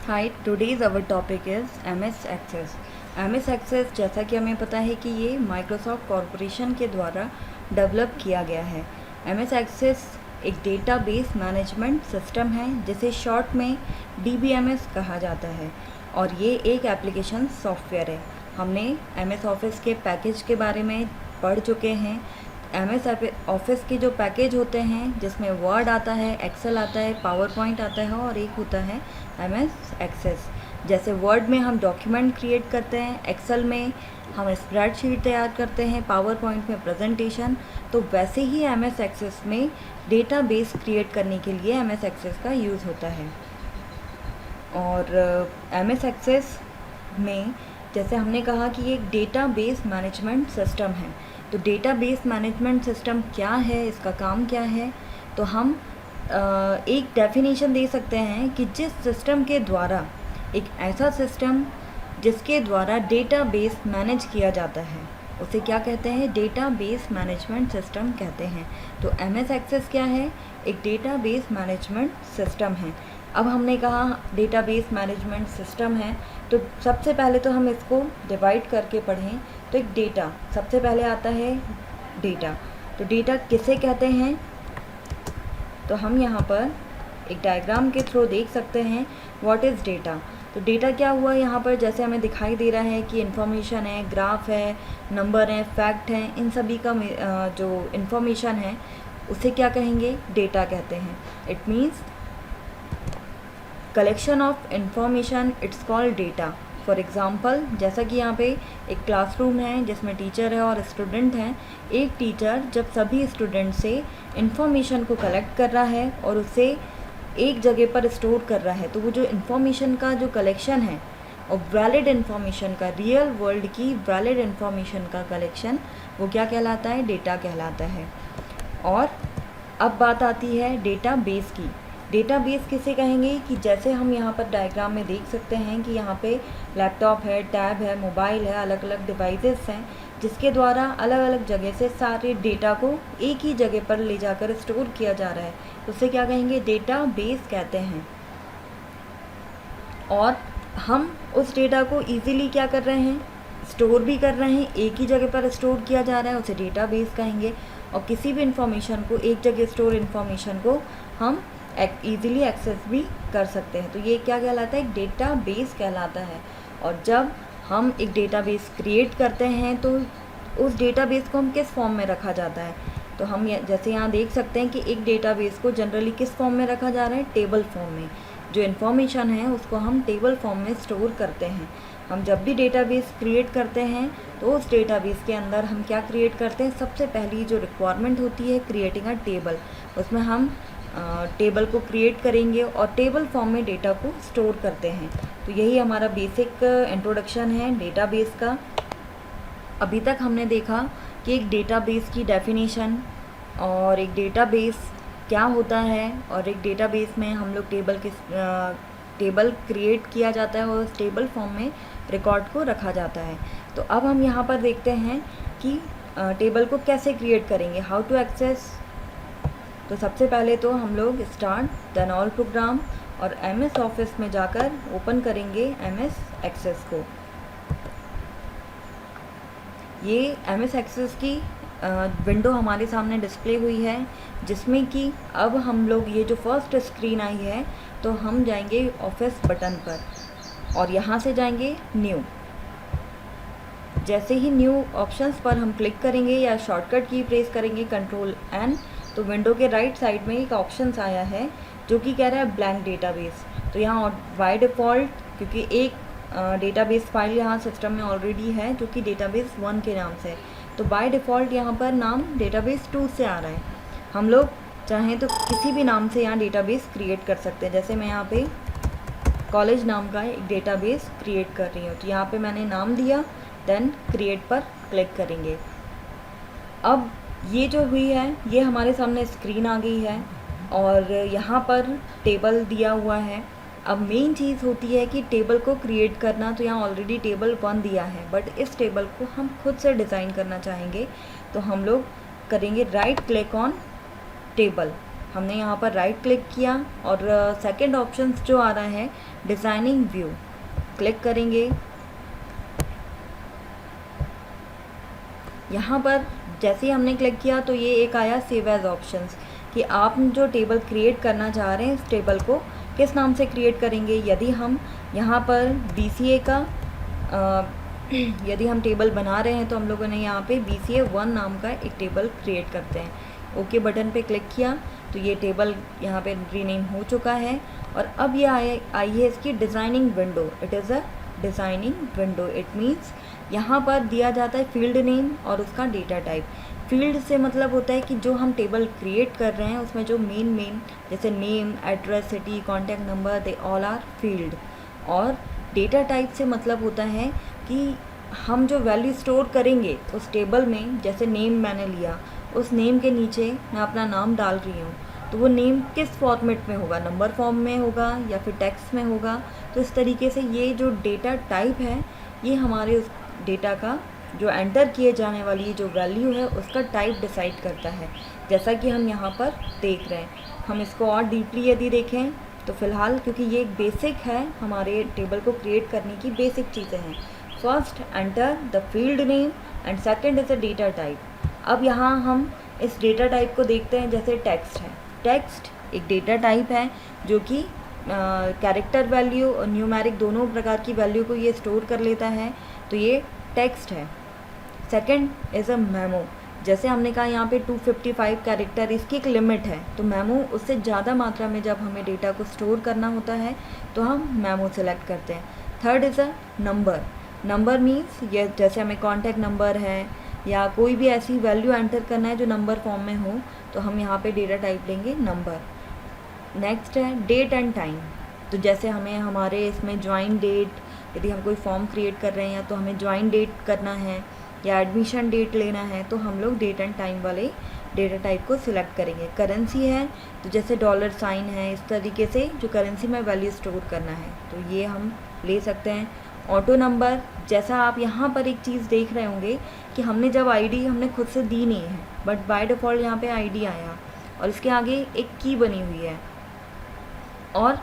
Hi, today's our topic is MS access. MS access जैसा कि हमें पता है कि ये माइक्रोसॉफ्ट कॉरपोरेशन के द्वारा डेवलप किया गया है। MS एक्सेस एक डेटाबेस मैनेजमेंट सिस्टम है जिसे शॉर्ट में DBMS कहा जाता है और ये एक एप्लीकेशन सॉफ्टवेयर है। हमने MS ऑफिस के पैकेज के बारे में पढ़ चुके हैं। MS ऑफिस के जो पैकेज होते हैं जिसमें वर्ड आता है, एक्सेल आता है, पावर पॉइंट आता है और एक होता है MS एक्सेस। जैसे वर्ड में हम डॉक्यूमेंट क्रिएट करते हैं, एक्सेल में हम स्प्रेडशीट तैयार करते हैं, पावर पॉइंट में प्रेजेंटेशन, तो वैसे ही MS एक्सेस में डेटाबेस क्रिएट करने के लिए MS एक्सेस का यूज़ होता है। और MS एक्सेस में जैसे हमने कहा कि ये एक डेटाबेस मैनेजमेंट सिस्टम है। तो डेटाबेस मैनेजमेंट सिस्टम क्या है, इसका काम क्या है, तो हम एक डेफिनेशन दे सकते हैं कि जिस सिस्टम के द्वारा एक ऐसा सिस्टम जिसके द्वारा डेटाबेस मैनेज किया जाता है उसे क्या कहते हैं, डेटाबेस मैनेजमेंट सिस्टम कहते हैं। तो MS एक्सेस क्या है, एक डेटाबेस मैनेजमेंट सिस्टम है। अब हमने कहा डेटाबेस मैनेजमेंट सिस्टम है, तो सबसे पहले तो हम इसको डिवाइड करके पढ़ें तो एक डेटा सबसे पहले आता है डेटा। तो डेटा किसे कहते हैं, तो हम यहाँ पर एक डायग्राम के थ्रू देख सकते हैं व्हाट इज़ डेटा। तो डेटा क्या हुआ, यहाँ पर जैसे हमें दिखाई दे रहा है कि इन्फॉर्मेशन है, ग्राफ है, नंबर है, फैक्ट है, इन सभी का जो इन्फॉर्मेशन है उसे क्या कहेंगे, डेटा कहते हैं। It means collection of information, it's called data. For example जैसा कि यहाँ पे एक क्लासरूम है जिसमें टीचर है और स्टूडेंट हैं। एक टीचर जब सभी स्टूडेंट से इंफॉर्मेशन को कलेक्ट कर रहा है और उसे एक जगह पर स्टोर कर रहा है, तो वो जो इन्फॉर्मेशन का जो कलेक्शन है और वैलिड इन्फॉर्मेशन का, रियल वर्ल्ड की वैलिड इन्फॉर्मेशन का कलेक्शन, वो क्या कहलाता है, डेटा कहलाता है। और अब बात आती है डेटाबेस की। डेटाबेस किसे कहेंगे कि जैसे हम यहाँ पर डायग्राम में देख सकते हैं कि यहाँ पे लैपटॉप है, टैब है, मोबाइल है, अलग अलग डिवाइसेस हैं जिसके द्वारा अलग अलग जगह से सारे डेटा को एक ही जगह पर ले जाकर स्टोर किया जा रहा है, तो उसे क्या कहेंगे, डेटाबेस कहते हैं। और हम उस डेटा को इजीली क्या कर रहे हैं, स्टोर भी कर रहे हैं, एक ही जगह पर स्टोर किया जा रहा है, उसे डेटाबेस कहेंगे। और किसी भी इंफॉर्मेशन को, एक जगह स्टोर इंफॉर्मेशन को हम ईज़िली एक्सेस भी कर सकते हैं, तो ये क्या कहलाता है, एक डेटाबेस कहलाता है। और जब हम एक डेटाबेस क्रिएट करते हैं तो उस डेटाबेस को हम किस फॉर्म में रखा जाता है, तो हम जैसे यहाँ देख सकते हैं कि एक डेटाबेस को जनरली किस फॉर्म में रखा जा रहा है, टेबल फॉर्म में। जो इन्फॉर्मेशन है उसको हम टेबल फॉर्म में स्टोर करते हैं। हम जब भी डेटाबेस क्रिएट करते हैं तो उस डेटाबेस के अंदर हम क्या क्रिएट करते हैं, सबसे पहली जो रिक्वायरमेंट होती है क्रिएटिंग अ टेबल, उसमें हम टेबल को क्रिएट करेंगे और टेबल फॉर्म में डेटा को स्टोर करते हैं। तो यही हमारा बेसिक इंट्रोडक्शन है डेटाबेस का। अभी तक हमने देखा कि एक डेटाबेस की डेफिनेशन और एक डेटाबेस क्या होता है, और एक डेटाबेस में हम लोग टेबल क्रिएट किया जाता है और उस टेबल फॉर्म में रिकॉर्ड को रखा जाता है। तो अब हम यहाँ पर देखते हैं कि टेबल को कैसे क्रिएट करेंगे, हाउ टू एक्सेस। तो सबसे पहले तो हम लोग स्टार्ट देन ऑल प्रोग्राम और MS ऑफिस में जाकर ओपन करेंगे MS एक्सेस को। ये MS एक्सेस की विंडो हमारे सामने डिस्प्ले हुई है, जिसमें कि अब हम लोग ये जो फर्स्ट स्क्रीन आई है, तो हम जाएंगे ऑफिस बटन पर और यहाँ से जाएंगे न्यू। जैसे ही न्यू ऑप्शंस पर हम क्लिक करेंगे या शॉर्टकट की प्रेस करेंगे Ctrl+N, तो विंडो के राइट साइड में एक ऑप्शंस आया है जो कि कह रहा है ब्लैंक डेटाबेस। तो यहाँ बाय डिफ़ॉल्ट, क्योंकि एक डेटाबेस फाइल यहाँ सिस्टम में ऑलरेडी है जो कि डेटाबेस 1 के नाम से है, तो बाय डिफ़ॉल्ट यहाँ पर नाम डेटाबेस 2 से आ रहा है। हम लोग चाहें तो किसी भी नाम से यहाँ डेटाबेस क्रिएट कर सकते हैं। जैसे मैं यहाँ पे कॉलेज नाम का एक डेटाबेस क्रिएट कर रही हूँ, तो यहाँ पे मैंने नाम दिया, देन क्रिएट पर क्लिक करेंगे। अब ये जो हुई है, ये हमारे सामने स्क्रीन आ गई है और यहाँ पर टेबल दिया हुआ है। अब मेन चीज़ होती है कि टेबल को क्रिएट करना, तो यहाँ ऑलरेडी टेबल 1 दिया है, बट इस टेबल को हम खुद से डिज़ाइन करना चाहेंगे, तो हम लोग करेंगे राइट क्लिक ऑन टेबल। हमने यहाँ पर राइट क्लिक किया और सेकंड ऑप्शन जो आ रहा है डिज़ाइनिंग व्यू, क्लिक करेंगे। यहाँ पर जैसे ही हमने क्लिक किया तो ये एक आया सेव एज ऑप्शंस कि आप जो टेबल क्रिएट करना चाह रहे हैं इस टेबल को किस नाम से क्रिएट करेंगे। यदि हम यहाँ पर BCA का यदि हम टेबल बना रहे हैं तो हम लोगों ने यहाँ पे BCA 1 नाम का एक टेबल क्रिएट करते हैं। ओके बटन पे क्लिक किया तो ये टेबल यहाँ पे रीनेम हो चुका है। और अब ये आई है इसकी designing window. It is a designing window. It means यहाँ पर दिया जाता है फील्ड नेम और उसका डेटा टाइप। फील्ड से मतलब होता है कि जो हम टेबल क्रिएट कर रहे हैं उसमें जो मेन जैसे name, address, city, contact number, they all are field. और डेटा टाइप से मतलब होता है कि हम जो वैल्यू स्टोर करेंगे उस टेबल में, जैसे नेम मैंने लिया, उस नेम के नीचे मैं अपना नाम डाल रही हूँ तो वो नेम किस फॉर्मेट में होगा, नंबर फॉर्म में होगा या फिर टेक्स्ट में होगा। तो इस तरीके से ये जो डेटा टाइप है ये हमारे उस डेटा का जो एंटर किए जाने वाली जो वैल्यू है उसका टाइप डिसाइड करता है, जैसा कि हम यहाँ पर देख रहे हैं। हम इसको और डीपली यदि देखें तो फ़िलहाल क्योंकि ये एक बेसिक है, हमारे टेबल को क्रिएट करने की बेसिक चीज़ें हैं। First enter the field name and second is a data type. अब यहाँ हम इस डेटा टाइप को देखते हैं। जैसे टेक्स्ट है, टेक्स्ट एक डेटा टाइप है जो कि कैरेक्टर वैल्यू और न्यूमेरिक दोनों प्रकार की वैल्यू को ये स्टोर कर लेता है, तो ये टेक्स्ट है। Second is a memo. जैसे हमने कहा यहाँ पे 255 कैरेक्टर इसकी एक लिमिट है, तो मेमो उससे ज़्यादा मात्रा में जब हमें डेटा को स्टोर करना होता है तो हम मेमो सेलेक्ट करते हैं। Third is a number. Number means ये जैसे हमें कॉन्टैक्ट नंबर है या कोई भी ऐसी वैल्यू एंटर करना है जो नंबर फॉर्म में हो तो हम यहाँ पे डेटा टाइप लेंगे नंबर। नेक्स्ट है डेट एंड टाइम। तो जैसे हमें हमारे इसमें ज्वाइन डेट, यदि हम कोई फॉर्म क्रिएट कर रहे हैं तो हमें ज्वाइन डेट करना है या एडमिशन डेट लेना है तो हम लोग डेट एंड टाइम वाले डेटा टाइप को सिलेक्ट करेंगे। करेंसी है तो जैसे डॉलर साइन है, इस तरीके से जो करेंसी में वैल्यू स्टोर करना है तो ये हम ले सकते हैं। ऑटो नंबर, जैसा आप यहाँ पर एक चीज़ देख रहे होंगे कि हमने जब आईडी हमने खुद से दी नहीं है बट बाय डिफ़ॉल्ट यहाँ पे आईडी आया और इसके आगे एक की बनी हुई है और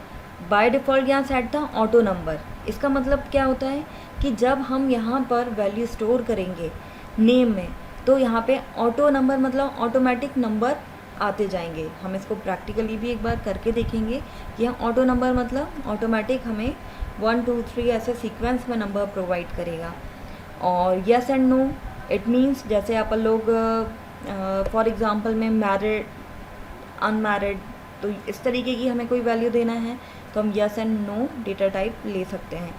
बाय डिफ़ॉल्ट यहाँ सेट था ऑटो नंबर। इसका मतलब क्या होता है कि जब हम यहाँ पर वैल्यू स्टोर करेंगे नेम में तो यहाँ पे ऑटो नंबर मतलब ऑटोमेटिक नंबर आते जाएंगे। हम इसको प्रैक्टिकली भी एक बार करके देखेंगे कि यहाँ ऑटो नंबर मतलब ऑटोमेटिक हमें 1 2 3 ऐसे सीक्वेंस में नंबर प्रोवाइड करेगा। और yes and no, it means जैसे अपन लोग फॉर एग्ज़ाम्पल में मैरिड, अनमैरिड, तो इस तरीके की हमें कोई वैल्यू देना है तो हम yes and no data type ले सकते हैं।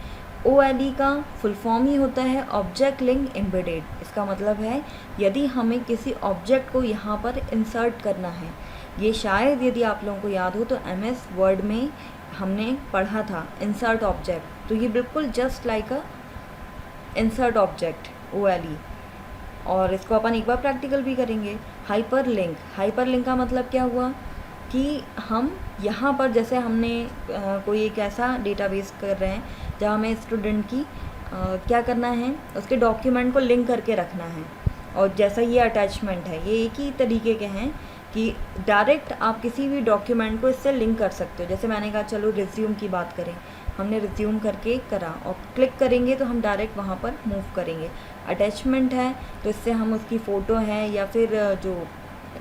OLE का फुल फॉर्म ही होता है ऑब्जेक्ट लिंक एम्बेडेड। इसका मतलब है यदि हमें किसी ऑब्जेक्ट को यहाँ पर इंसर्ट करना है, ये शायद यदि आप लोगों को याद हो तो MS वर्ड में हमने पढ़ा था इंसर्ट ऑब्जेक्ट, तो ये बिल्कुल जस्ट लाइक अ इंसर्ट ऑब्जेक्ट OLE। और इसको अपन एक बार प्रैक्टिकल भी करेंगे। हाइपर लिंक, हाइपर लिंक का मतलब क्या हुआ कि हम यहाँ पर जैसे हमने कोई एक ऐसा डेटाबेस कर रहे हैं जहाँ हमें स्टूडेंट की क्या करना है, उसके डॉक्यूमेंट को लिंक करके रखना है। और जैसा ये अटैचमेंट है, ये एक ही तरीके के हैं कि डायरेक्ट आप किसी भी डॉक्यूमेंट को इससे लिंक कर सकते हो। जैसे मैंने कहा चलो रिज्यूम की बात करें, हमने रिज्यूम करके करा और क्लिक करेंगे तो हम डायरेक्ट वहाँ पर मूव करेंगे। अटैचमेंट है तो इससे हम उसकी फ़ोटो है या फिर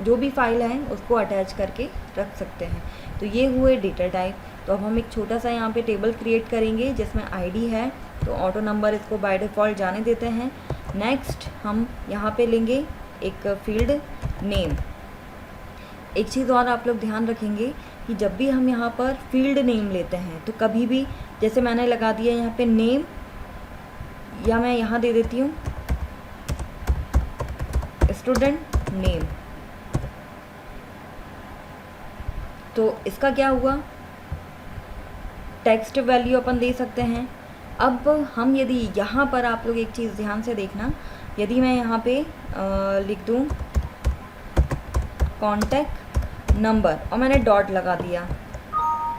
जो भी फाइल है उसको अटैच करके रख सकते हैं। तो ये हुए डेटा टाइप। तो अब हम एक छोटा सा यहाँ पे टेबल क्रिएट करेंगे जिसमें आईडी है, तो ऑटो नंबर इसको बाय डिफ़ॉल्ट जाने देते हैं। नेक्स्ट हम यहाँ पे लेंगे एक फील्ड नेम। एक चीज़ और आप लोग ध्यान रखेंगे कि जब भी हम यहाँ पर फील्ड नेम लेते हैं तो कभी भी जैसे मैंने लगा दिया यहाँ पे नेम, या मैं यहाँ दे देती हूँ स्टूडेंट नेम, तो इसका क्या हुआ, टेक्स्ट वैल्यू अपन दे सकते हैं। अब हम यदि यहाँ पर आप लोग एक चीज़ ध्यान से देखना, यदि मैं यहाँ पे लिख दूँ कॉन्टैक्ट नंबर और मैंने डॉट लगा दिया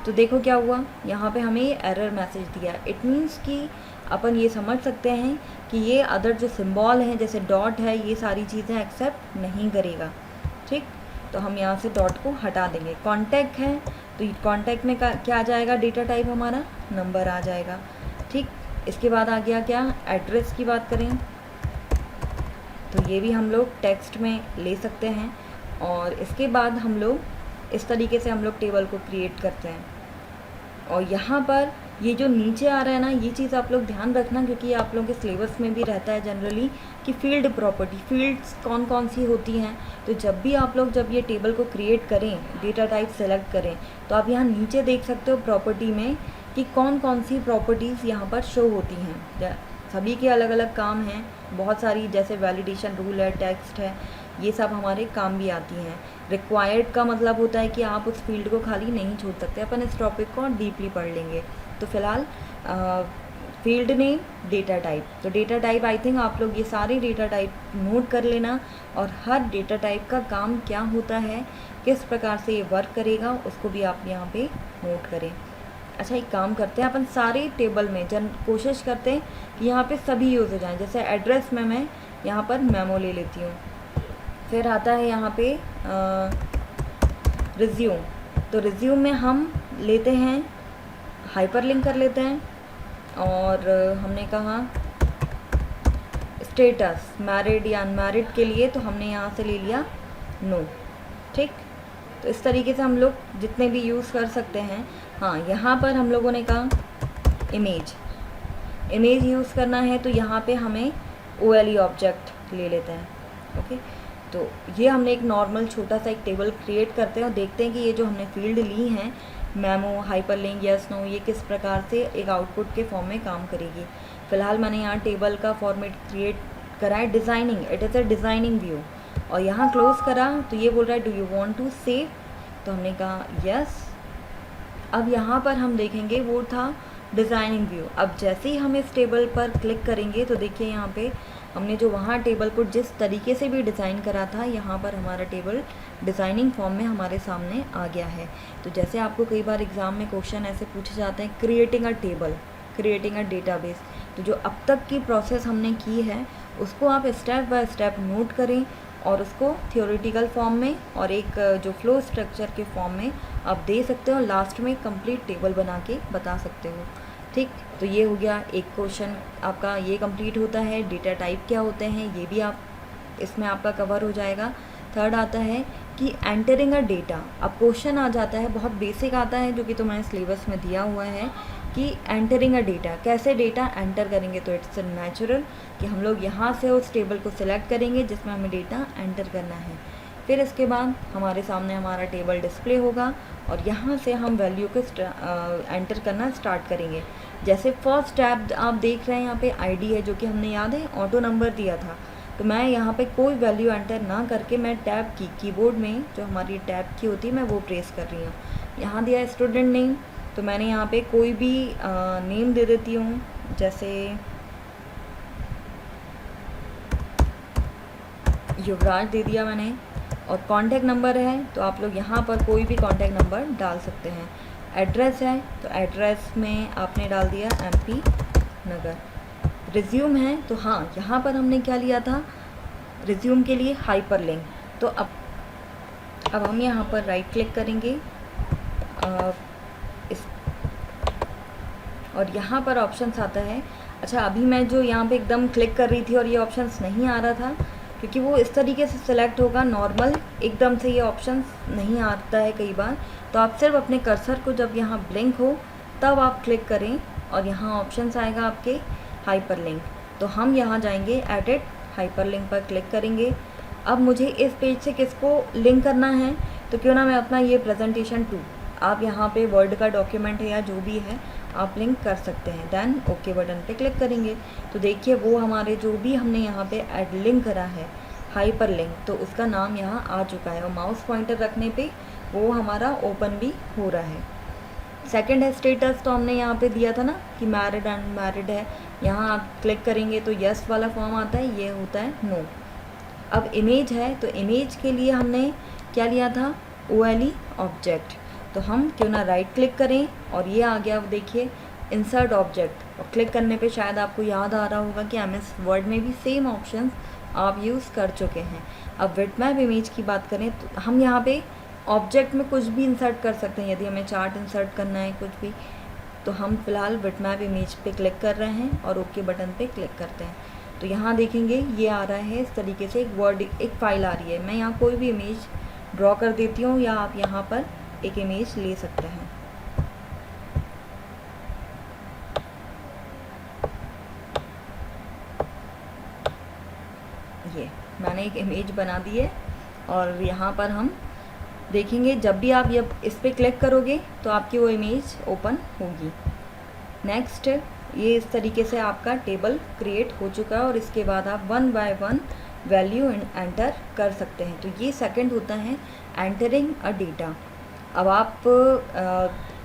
तो देखो क्या हुआ, यहाँ पे हमें ये एरर मैसेज दिया। इट मीन्स कि अपन ये समझ सकते हैं कि ये अदर जो सिंबल हैं जैसे डॉट है ये सारी चीज़ें एक्सेप्ट नहीं करेगा। ठीक, तो हम यहाँ से डॉट को हटा देंगे। कॉन्टैक्ट है तो कॉन्टैक्ट में क्या आ जाएगा, डेटा टाइप हमारा नंबर आ जाएगा। ठीक, इसके बाद आ गया क्या, एड्रेस की बात करें तो ये भी हम लोग टेक्स्ट में ले सकते हैं। और इसके बाद हम लोग इस तरीके से हम लोग टेबल को क्रिएट करते हैं। और यहाँ पर ये जो नीचे आ रहा है ना, ये चीज़ आप लोग ध्यान रखना, क्योंकि ये आप लोगों के सिलेबस में भी रहता है जनरली कि फील्ड प्रॉपर्टी, फील्ड्स कौन कौन सी होती हैं। तो जब भी आप लोग जब ये टेबल को क्रिएट करें, डेटा टाइप सेलेक्ट करें, तो आप यहाँ नीचे देख सकते हो प्रॉपर्टी में कि कौन कौन सी प्रॉपर्टीज़ यहाँ पर शो होती हैं। सभी के अलग अलग काम हैं, बहुत सारी, जैसे वैलिडेशन रूल है, टेक्स्ट है, ये सब हमारे काम भी आती हैं। रिक्वायर्ड का मतलब होता है कि आप उस फील्ड को खाली नहीं छोड़ सकते। अपन इस टॉपिक को डीपली पढ़ लेंगे। तो फिलहाल फील्ड नेम, डेटा टाइप, तो डेटा टाइप आई थिंक आप लोग ये सारे डेटा टाइप नोट कर लेना, और हर डेटा टाइप का काम क्या होता है, किस प्रकार से ये वर्क करेगा, उसको भी आप यहाँ पे नोट करें। अच्छा, एक काम करते हैं, अपन सारे टेबल में कोशिश करते हैं कि यहाँ पे सभी यूज़ हो जाएं। जैसे एड्रेस में मैं यहाँ पर मेमो ले लेती हूँ। फिर आता है यहाँ पे रिज्यूम, तो रिज्यूम में हम लेते हैं, हाइपरलिंक कर लेते हैं। और हमने कहा स्टेटस, मैरिड या अनमैरिड के लिए तो हमने यहाँ से ले लिया नो। ठीक, तो इस तरीके से हम लोग जितने भी यूज़ कर सकते हैं। हाँ, यहाँ पर हम लोगों ने कहा इमेज यूज़ करना है, तो यहाँ पे हमें OLE ऑब्जेक्ट ले लेते हैं। ओके, तो ये हमने एक नॉर्मल छोटा सा एक टेबल क्रिएट करते हैं और देखते हैं कि ये जो हमने फील्ड ली हैं, मेमो, हाइपरलिंक, यस नो, ये किस प्रकार से एक आउटपुट के फॉर्म में काम करेगी। फ़िलहाल मैंने यहाँ टेबल का फॉर्मेट क्रिएट करा है designing, it is a designing view, और यहाँ क्लोज़ करा तो ये बोल रहा है do you want to save, तो हमने कहा यस। अब यहाँ पर हम देखेंगे वो था डिज़ाइनिंग व्यू। अब जैसे ही हम इस टेबल पर क्लिक करेंगे तो देखिए यहाँ पे हमने जो वहाँ टेबल को जिस तरीके से भी डिज़ाइन करा था, यहाँ पर हमारा टेबल डिज़ाइनिंग फॉर्म में हमारे सामने आ गया है। तो जैसे आपको कई बार एग्ज़ाम में क्वेश्चन ऐसे पूछे जाते हैं, creating a table, creating a database, तो जो अब तक की प्रोसेस हमने की है उसको आप स्टेप बाय स्टेप नोट करें और उसको थियोरेटिकल फॉर्म में और एक जो फ्लो स्ट्रक्चर के फॉर्म में आप दे सकते हो, लास्ट में कंप्लीट टेबल बना के बता सकते हो। ठीक, तो ये हो गया एक क्वेश्चन आपका, ये कंप्लीट होता है। डेटा टाइप क्या होते हैं ये भी आप इसमें आपका कवर हो जाएगा। थर्ड आता है कि एंटरिंग अ डेटा। अब क्वेश्चन आ जाता है, बहुत बेसिक आता है जो कि तुम्हारे सिलेबस में दिया हुआ है कि एंटरिंग अ डेटा, कैसे डेटा एंटर करेंगे। तो इट्स नेचुरल कि हम लोग यहाँ से उस टेबल को सिलेक्ट करेंगे जिसमें हमें डेटा एंटर करना है। फिर इसके बाद हमारे सामने हमारा टेबल डिस्प्ले होगा और यहाँ से हम वैल्यू को एंटर करना स्टार्ट करेंगे। जैसे फर्स्ट टैब आप देख रहे हैं, यहाँ पे आईडी है जो कि हमने याद है ऑटो नंबर दिया था, तो मैं यहाँ पे कोई वैल्यू एंटर ना करके मैं टैब की कीबोर्ड में जो हमारी टैब की होती है मैं वो प्रेस कर रही हूँ। यहाँ दिया स्टूडेंट नेम, तो मैंने यहाँ पे कोई भी नेम दे देती हूँ, जैसे युवराज दे दिया मैंने। और कॉन्टैक्ट नंबर है तो आप लोग यहाँ पर कोई भी कॉन्टैक्ट नंबर डाल सकते हैं। एड्रेस है तो एड्रेस में आपने डाल दिया MP नगर। रिज्यूम है तो हाँ, यहाँ पर हमने क्या लिया था, रिज्यूम के लिए हाइपरलिंक। तो अब हम यहाँ पर राइट क्लिक करेंगे और यहाँ पर ऑप्शंस आता है। अच्छा, अभी मैं जो यहाँ पे एकदम क्लिक कर रही थी और ये ऑप्शंस नहीं आ रहा था क्योंकि वो इस तरीके से सिलेक्ट होगा, नॉर्मल एकदम से ये ऑप्शंस नहीं आता है कई बार। तो आप सिर्फ अपने कर्सर को जब यहाँ ब्लिंक हो तब आप क्लिक करें और यहाँ ऑप्शंस आएगा आपके हाइपरलिंक। तो हम यहाँ जाएंगे एडिट हाइपरलिंक पर क्लिक करेंगे। अब मुझे इस पेज से किसको लिंक करना है, तो क्यों ना मैं अपना ये प्रेजेंटेशन 2, आप यहाँ पे वर्ड का डॉक्यूमेंट है या जो भी है आप लिंक कर सकते हैं। देन ओके बटन पे क्लिक करेंगे तो देखिए वो हमारे जो भी हमने यहाँ पे ऐड लिंक करा है हाइपर लिंक, तो उसका नाम यहाँ आ चुका है और माउस पॉइंटर रखने पे वो हमारा ओपन भी हो रहा है। सेकंड है स्टेटस, तो हमने यहाँ पे दिया था ना कि मैरिड अनमैरिड है, यहाँ आप क्लिक करेंगे तो यस वाला फॉर्म आता है, ये होता है नो। अब इमेज है तो इमेज के लिए हमने क्या लिया था, OLE ऑब्जेक्ट। तो हम क्यों ना राइट क्लिक करें और ये आ गया, देखिए इंसर्ट ऑब्जेक्ट, और क्लिक करने पे शायद आपको याद आ रहा होगा कि MS वर्ड में भी सेम ऑप्शन आप यूज़ कर चुके हैं। अब बिटमैप इमेज की बात करें तो हम यहाँ पे ऑब्जेक्ट में कुछ भी इंसर्ट कर सकते हैं। यदि हमें चार्ट इंसर्ट करना है कुछ भी, तो हम फ़िलहाल बिटमैप इमेज पे क्लिक कर रहे हैं और ओके बटन पे क्लिक करते हैं। तो यहाँ देखेंगे ये आ रहा है इस तरीके से, एक फ़ाइल आ रही है। मैं यहाँ कोई भी इमेज ड्रॉ कर देती हूँ या आप यहाँ पर एक इमेज ले सकते हैं। ये मैंने एक इमेज बना दी है और यहाँ पर हम देखेंगे जब भी आप ये इस पर क्लिक करोगे तो आपकी वो इमेज ओपन होगी। नेक्स्ट, ये इस तरीके से आपका टेबल क्रिएट हो चुका है और इसके बाद आप 1 बाय 1 वैल्यू एंटर कर सकते हैं। तो ये सेकंड होता है एंटरिंग अ डेटा। अब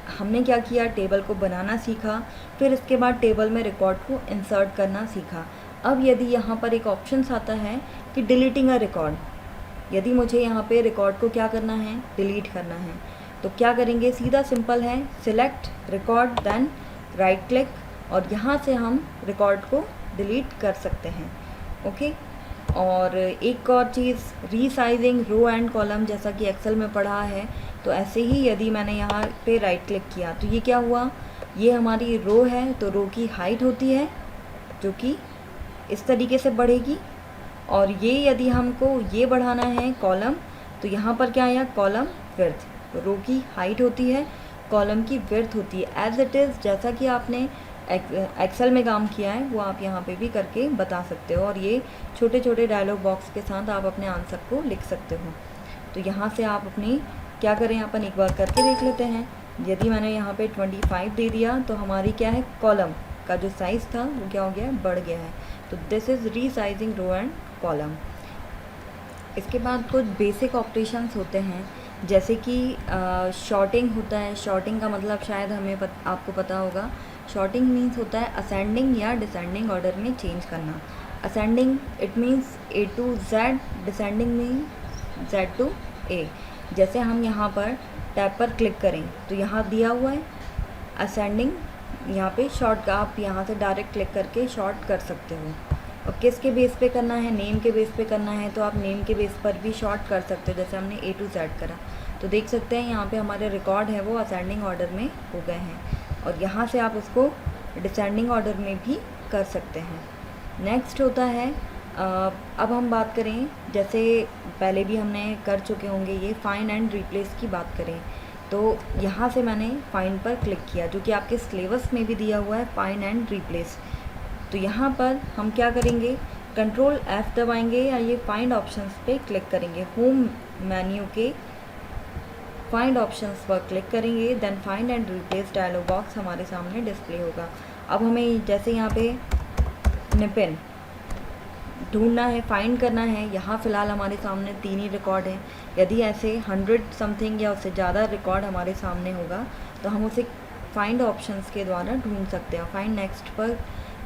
हमने क्या किया, टेबल को बनाना सीखा, फिर इसके बाद टेबल में रिकॉर्ड को इंसर्ट करना सीखा। अब यदि यहाँ पर एक ऑप्शंस आता है कि डिलीटिंग अ रिकॉर्ड, यदि मुझे यहाँ पे रिकॉर्ड को क्या करना है, डिलीट करना है, तो क्या करेंगे, सीधा सिंपल है, select record then right click और यहाँ से हम रिकॉर्ड को डिलीट कर सकते हैं। ओके। और एक और चीज़, रीसाइजिंग रो एंड कॉलम, जैसा कि एक्सेल में पढ़ा है, तो ऐसे ही यदि मैंने यहाँ पे राइट क्लिक किया तो ये क्या हुआ, ये हमारी रो है, तो रो की हाइट होती है जो कि इस तरीके से बढ़ेगी। और ये यदि हमको ये बढ़ाना है कॉलम, तो यहाँ पर क्या आया, कॉलम विड्थ। रो की हाइट होती है, कॉलम की विड्थ होती है। एज इट इज़ जैसा कि आपने एक्सेल में काम किया है वो आप यहाँ पे भी करके बता सकते हो। और ये छोटे छोटे डायलॉग बॉक्स के साथ आप अपने आंसर को लिख सकते हो। तो यहाँ से आप अपनी क्या करें, अपन एक बार करके देख लेते हैं। यदि मैंने यहाँ पे 25 दे दिया तो हमारी क्या है, कॉलम का जो साइज़ था वो क्या हो गया, बढ़ गया है। तो this is resizing row and column. इसके बाद कुछ बेसिक ऑपरेशंस होते हैं, जैसे कि शॉर्टिंग होता है। शॉर्टिंग का मतलब शायद आपको पता होगा। शॉर्टिंग मीन्स होता है असेंडिंग या डिसेंडिंग ऑर्डर में चेंज करना। Ascending it means A to Z, descending means Z to A। जैसे हम यहाँ पर टैब पर क्लिक करें तो यहाँ दिया हुआ है असेंडिंग, यहाँ पे शॉर्ट का आप यहाँ से डायरेक्ट क्लिक करके शॉर्ट कर सकते हो। और किसके बेस पे करना है, नेम के बेस पे करना है, तो आप नेम के बेस पर भी शॉर्ट कर सकते हो। जैसे हमने A to Z करा तो देख सकते हैं यहाँ पे हमारे रिकॉर्ड है वो असेंडिंग ऑर्डर में हो गए हैं। और यहाँ से आप उसको डिसेंडिंग ऑर्डर में भी कर सकते हैं। नेक्स्ट होता है, अब हम बात करें, जैसे पहले भी हमने कर चुके होंगे, ये फाइंड एंड रिप्लेस की बात करें तो यहाँ से मैंने फाइंड पर क्लिक किया, जो कि आपके सिलेबस में भी दिया हुआ है, फाइंड एंड रिप्लेस। तो यहाँ पर हम क्या करेंगे, कंट्रोल F दबाएंगे या ये फाइंड ऑप्शंस पे क्लिक करेंगे। होम मेन्यू के फाइंड ऑप्शंस पर क्लिक करेंगे, then find and replace dialog box हमारे सामने डिस्प्ले होगा। अब हमें जैसे यहाँ पे निपिन ढूंढना है, फाइंड करना है, यहाँ फ़िलहाल हमारे सामने 3 ही रिकॉर्ड हैं। यदि ऐसे 100 समथिंग या उससे ज़्यादा रिकॉर्ड हमारे सामने होगा तो हम उसे फाइंड ऑप्शंस के द्वारा ढूंढ सकते हैं। फाइंड नेक्स्ट पर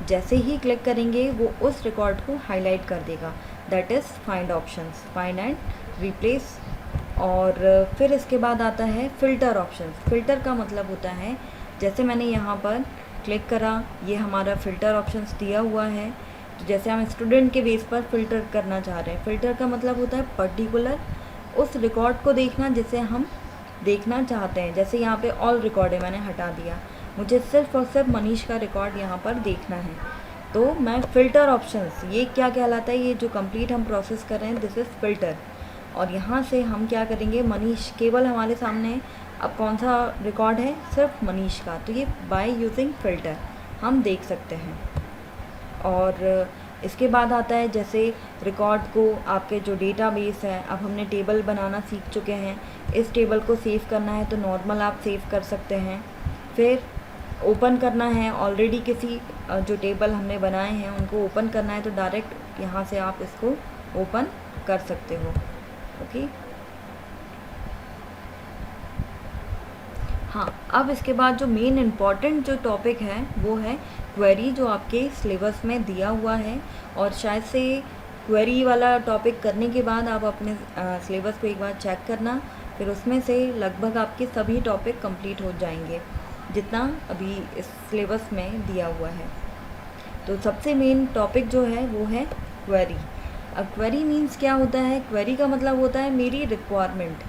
जैसे ही क्लिक करेंगे वो उस रिकॉर्ड को हाईलाइट कर देगा, that is find options, find and replace. और फिर इसके बाद आता है फ़िल्टर ऑप्शंस। फ़िल्टर का मतलब होता है, जैसे मैंने यहाँ पर क्लिक करा, ये हमारा फ़िल्टर ऑप्शंस दिया हुआ है। तो जैसे हम स्टूडेंट के बेस पर फ़िल्टर करना चाह रहे हैं, फ़िल्टर का मतलब होता है पर्टिकुलर उस रिकॉर्ड को देखना जिसे हम देखना चाहते हैं। जैसे यहाँ पे ऑल रिकॉर्ड है, मैंने हटा दिया, मुझे सिर्फ़ और सिर्फ मनीष का रिकॉर्ड यहाँ पर देखना है, तो मैं फ़िल्टर ऑप्शंस, ये क्या कहलाता है, ये जो कंप्लीट हम प्रोसेस कर रहे हैं, दिस इज़ फ़िल्टर। और यहाँ से हम क्या करेंगे, मनीष केवल हमारे सामने अब कौन सा रिकॉर्ड है, सिर्फ मनीष का, तो ये बाय यूजिंग फ़िल्टर हम देख सकते हैं। और इसके बाद आता है, जैसे रिकॉर्ड को आपके जो डेटाबेस है, अब हमने टेबल बनाना सीख चुके हैं, इस टेबल को सेव करना है तो नॉर्मल आप सेव कर सकते हैं। फिर ओपन करना है, ऑलरेडी किसी जो टेबल हमने बनाए हैं उनको ओपन करना है तो डायरेक्ट यहाँ से आप इसको ओपन कर सकते हो। ओके, हाँ, अब इसके बाद जो मेन इम्पॉर्टेंट जो टॉपिक है वो है क्वेरी, जो आपके सिलेबस में दिया हुआ है। और शायद से क्वेरी वाला टॉपिक करने के बाद आप अपने सिलेबस को एक बार चेक करना, फिर उसमें से लगभग आपके सभी टॉपिक कंप्लीट हो जाएंगे जितना अभी इस सिलेबस में दिया हुआ है। तो सबसे मेन टॉपिक जो है वो है क्वेरी। अब क्वेरी मीन्स क्या होता है? क्वेरी का मतलब होता है मेरी रिक्वायरमेंट।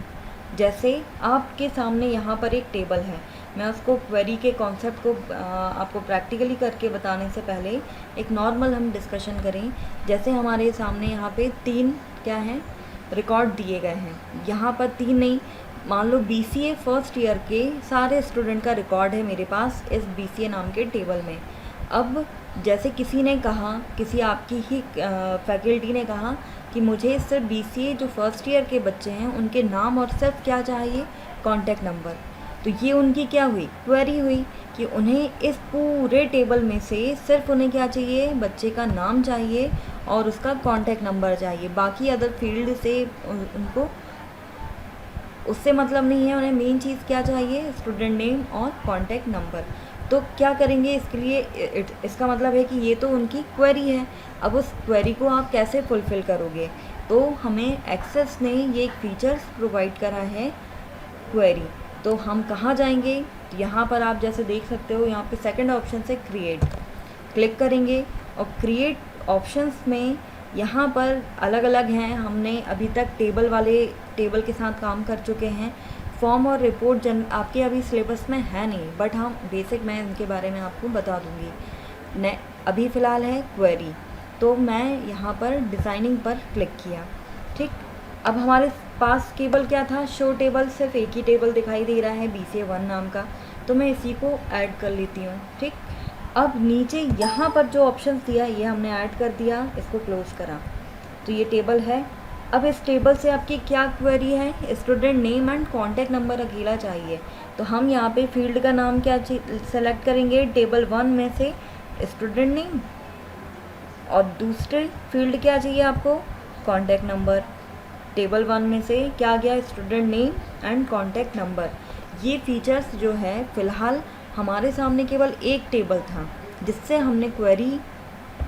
जैसे आपके सामने यहाँ पर एक टेबल है, मैं उसको क्वेरी के कॉन्सेप्ट को आपको प्रैक्टिकली करके बताने से पहले एक नॉर्मल हम डिस्कशन करें। जैसे हमारे सामने यहाँ पे 3 क्या हैं रिकॉर्ड दिए गए हैं, यहाँ पर 3 नहीं, मान लो BCA फर्स्ट ईयर के सारे स्टूडेंट का रिकॉर्ड है मेरे पास इस BCA नाम के टेबल में। अब जैसे किसी ने कहा, किसी आपकी ही फैकल्टी ने कहा कि मुझे सिर्फ BCA जो फर्स्ट ईयर के बच्चे हैं उनके नाम और सिर्फ क्या चाहिए, कॉन्टैक्ट नंबर। तो ये उनकी क्या हुई, क्वेरी हुई कि उन्हें इस पूरे टेबल में से सिर्फ उन्हें क्या चाहिए, बच्चे का नाम चाहिए और उसका कॉन्टैक्ट नंबर चाहिए। बाकी अदर फील्ड से उनको उससे मतलब नहीं है, उन्हें मेन चीज़ क्या चाहिए, स्टूडेंट नेम और कॉन्टैक्ट नंबर। तो क्या करेंगे इसके लिए, इसका मतलब है कि ये तो उनकी क्वेरी है। अब उस क्वेरी को आप कैसे फुलफ़िल करोगे? तो हमें एक्सेस ने ये एक फीचर्स प्रोवाइड करा है क्वेरी। तो हम कहाँ जाएंगे? तो यहाँ पर आप जैसे देख सकते हो, यहाँ पे सेकंड ऑप्शन से क्रिएट क्लिक करेंगे और क्रिएट ऑप्शंस में यहाँ पर अलग अलग हैं। हमने अभी तक टेबल के साथ काम कर चुके हैं। फॉर्म और रिपोर्ट आपके अभी सिलेबस में है नहीं, बट हम बेसिक मैं इनके बारे में आपको बता दूँगी। अभी फ़िलहाल है क्वेरी, तो मैं यहाँ पर डिज़ाइनिंग पर क्लिक किया। ठीक, अब हमारे पास केवल क्या था, शो टेबल, सिर्फ एक ही टेबल दिखाई दे रहा है BCA 1 नाम का, तो मैं इसी को ऐड कर लेती हूँ। ठीक, अब नीचे यहाँ पर जो ऑप्शन दिया ये हमने ऐड कर दिया, इसको क्लोज करा, तो ये टेबल है। अब इस टेबल से आपकी क्या क्वेरी है, student name and contact number अकेला चाहिए। तो हम यहाँ पे फील्ड का नाम क्या सेलेक्ट करेंगे, टेबल 1 में से स्टूडेंट नेम, और दूसरे फील्ड क्या चाहिए आपको, कॉन्टैक्ट नंबर। टेबल 1 में से क्या गया, student name and contact number. ये फीचर्स जो है फ़िलहाल हमारे सामने केवल एक टेबल था, जिससे हमने क्वेरी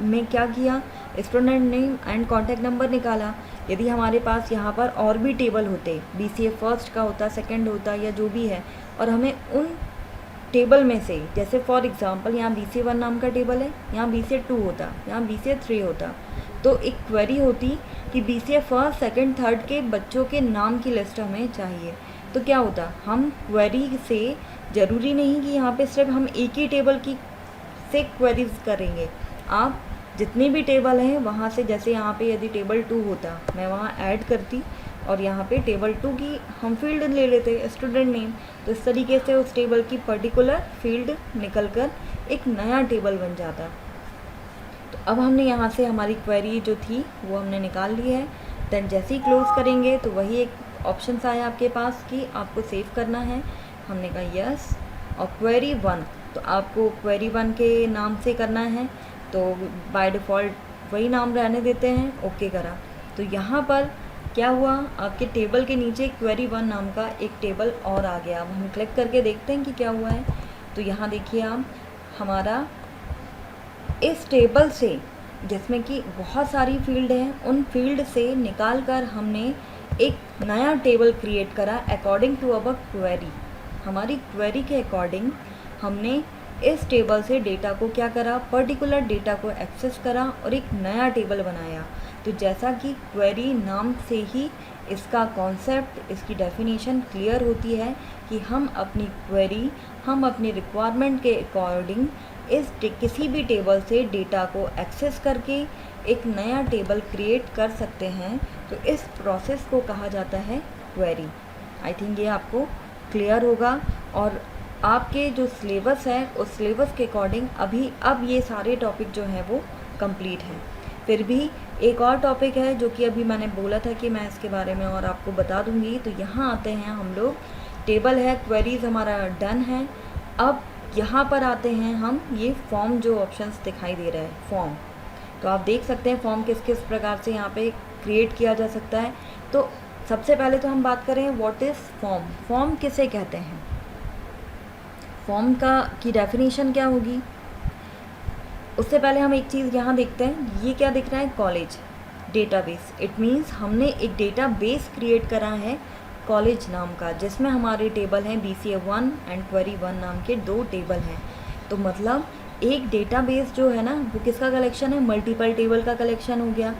में क्या किया, student name and contact number निकाला। यदि हमारे पास यहाँ पर और भी टेबल होते, BCA फर्स्ट का होता, सेकंड होता, या जो भी है, और हमें उन टेबल में से, जैसे फॉर एग्जांपल यहाँ BCA 1 नाम का टेबल है, यहाँ BCA 2 होता, यहाँ BCA 3 होता, तो एक क्वेरी होती कि BCA फर्स्ट, सेकंड, थर्ड के बच्चों के नाम की लिस्ट हमें चाहिए। तो क्या होता, हम क्वेरी से ज़रूरी नहीं कि यहाँ पे सिर्फ हम एक ही टेबल की से क्वेरीज करेंगे, आप जितने भी टेबल हैं वहाँ से, जैसे यहाँ पे यदि टेबल 2 होता, मैं वहाँ ऐड करती और यहाँ पे टेबल 2 की हम फील्ड ले लेते, स्टूडेंट नेम। तो इस तरीके से उस टेबल की पर्टिकुलर फील्ड निकलकर एक नया टेबल बन जाता। तो अब हमने यहाँ से हमारी क्वेरी जो थी वो हमने निकाल ली है। देन जैसे ही क्लोज करेंगे तो वही एक ऑप्शन आया आपके पास कि आपको सेव करना है। हमने कहा यस, और क्वेरी 1, तो आपको क्वेरी 1 के नाम से करना है, तो बाय डिफ़ॉल्ट वही नाम रहने देते हैं, ओके करा। तो यहाँ पर क्या हुआ, आपके टेबल के नीचे क्वेरी 1 नाम का एक टेबल और आ गया। अब हम क्लिक करके देखते हैं कि क्या हुआ है। तो यहाँ देखिए आप, हमारा इस टेबल से, जिसमें कि बहुत सारी फील्ड हैं, उन फील्ड से निकाल कर हमने एक नया टेबल क्रिएट करा अकॉर्डिंग टू अवर क्वेरी। हमारी क्वेरी के अकॉर्डिंग हमने इस टेबल से डेटा को क्या करा, पर्टिकुलर डेटा को एक्सेस करा और एक नया टेबल बनाया। तो जैसा कि क्वेरी नाम से ही इसका कॉन्सेप्ट, इसकी डेफिनेशन क्लियर होती है कि हम अपनी क्वेरी, हम अपनी रिक्वायरमेंट के अकॉर्डिंग इस किसी भी टेबल से डेटा को एक्सेस करके एक नया टेबल क्रिएट कर सकते हैं। तो इस प्रोसेस को कहा जाता है क्वेरी। आई थिंक ये आपको क्लियर होगा। और आपके जो सिलेबस है उस सिलेबस के अकॉर्डिंग अब ये सारे टॉपिक जो हैं वो कंप्लीट हैं। फिर भी एक और टॉपिक है जो कि अभी मैंने बोला था कि मैं इसके बारे में और आपको बता दूंगी। तो यहाँ आते हैं हम लोग, टेबल है, क्वेरीज हमारा डन है। अब यहाँ पर आते हैं हम, ये फॉर्म जो ऑप्शंस दिखाई दे रहा है, फॉर्म। तो आप देख सकते हैं फॉर्म किस किस प्रकार से यहाँ पे क्रिएट किया जा सकता है। तो सबसे पहले तो हम बात करें व्हाट इज़ फॉर्म। फॉर्म किसे कहते हैं, फॉर्म की डेफिनेशन क्या होगी। उससे पहले हम एक चीज़ यहाँ देखते हैं, ये क्या दिख रहा है, कॉलेज डेटाबेस। इट मीन्स हमने एक डेटाबेस क्रिएट करा है कॉलेज नाम का, जिसमें हमारे टेबल हैं BCA 1 एंड क्वेरी 1 नाम के 2 टेबल हैं। तो मतलब एक डेटाबेस जो है ना, वो किसका कलेक्शन है, मल्टीपल टेबल का कलेक्शन हो गया।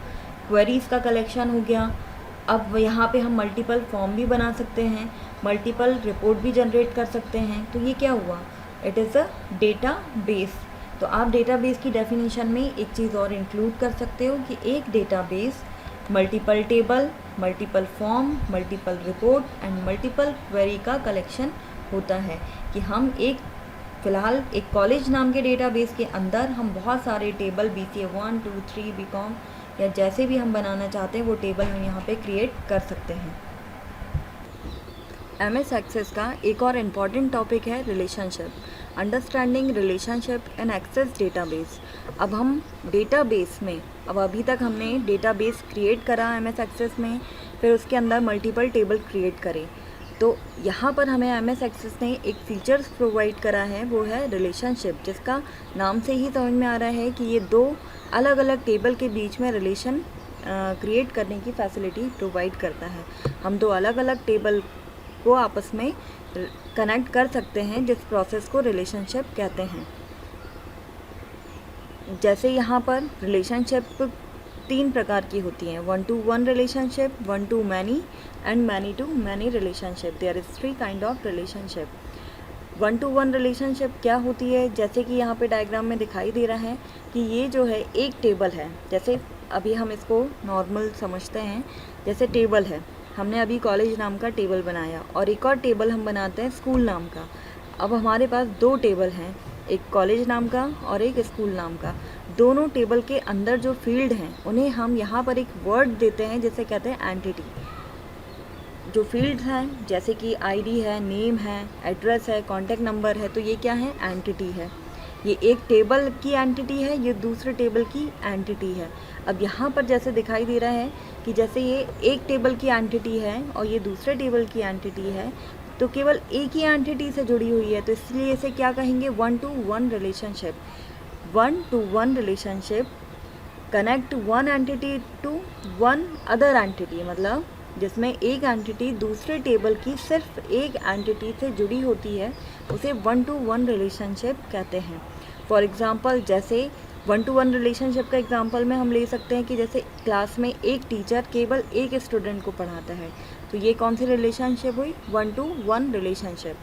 क्वेरीज़ का कलेक्शन हो गया। अब यहाँ पे हम मल्टीपल फॉर्म भी बना सकते हैं, मल्टीपल रिपोर्ट भी जनरेट कर सकते हैं। तो ये क्या हुआ, it is a data base. तो आप डेटाबेस की डेफिनेशन में एक चीज़ और इंक्लूड कर सकते हो कि एक database multiple table, multiple form, multiple report and multiple query का कलेक्शन होता है। कि हम एक फ़िलहाल एक कॉलेज नाम के डेटाबेस के अंदर हम बहुत सारे टेबल BCA 1, 2, 3, BCom या जैसे भी हम बनाना चाहते हैं वो टेबल हम यहाँ पे क्रिएट कर सकते हैं। MS एक्सेस का एक और इम्पॉर्टेंट टॉपिक है relationship, understanding relationship in excess database. अब हम डेटाबेस में, अब अभी तक हमने डेटाबेस क्रिएट करा MS एक्सेस में, फिर उसके अंदर मल्टीपल टेबल क्रिएट करे। तो यहाँ पर हमें MS एक्सेस ने एक फीचर्स प्रोवाइड करा है, वो है रिलेशनशिप, जिसका नाम से ही समझ में आ रहा है कि ये दो अलग अलग टेबल के बीच में रिलेशन क्रिएट करने की फैसिलिटी प्रोवाइड करता है। हम दो अलग अलग टेबल को आपस में कनेक्ट कर सकते हैं, जिस प्रोसेस को रिलेशनशिप कहते हैं। जैसे यहाँ पर रिलेशनशिप 3 प्रकार की होती हैं, 1 to 1 relationship, 1 to many and many to many relationship. There is 3 kind of relationship. 1 to 1 relationship क्या होती है, जैसे कि यहाँ पे डायग्राम में दिखाई दे रहा है कि ये जो है एक टेबल है। जैसे अभी हम इसको नॉर्मल समझते हैं, जैसे टेबल है, हमने अभी कॉलेज नाम का टेबल बनाया और एक और टेबल हम बनाते हैं स्कूल नाम का। अब हमारे पास 2 टेबल हैं, एक कॉलेज नाम का और एक स्कूल नाम का। दोनों टेबल के अंदर जो फील्ड हैं उन्हें हम यहाँ पर एक वर्ड देते हैं, जिसे कहते हैं एंटिटी। जो फील्ड्स हैं जैसे कि ID है, नेम है, एड्रेस है, कॉन्टैक्ट नंबर है, तो ये क्या है, एंटिटी है। ये एक टेबल की एंटिटी है, ये दूसरे टेबल की एंटिटी है। अब यहाँ पर जैसे दिखाई दे रहा है कि जैसे ये एक टेबल की एंटिटी है और ये दूसरे टेबल की एंटिटी है, तो केवल एक ही एंटिटी से जुड़ी हुई है, तो इसलिए इसे क्या कहेंगे, 1 to 1 relationship. 1 to 1 relationship connect one entity to one other entity, मतलब जिसमें एक एंटिटी दूसरे टेबल की सिर्फ एक एंटिटी से जुड़ी होती है, उसे 1 to 1 रिलेशनशिप कहते हैं। फॉर एग्ज़ाम्पल, जैसे 1 to 1 रिलेशनशिप का एग्जांपल में हम ले सकते हैं कि जैसे क्लास में एक टीचर केवल एक स्टूडेंट को पढ़ाता है, तो ये कौन सी रिलेशनशिप हुई, 1 to 1 रिलेशनशिप।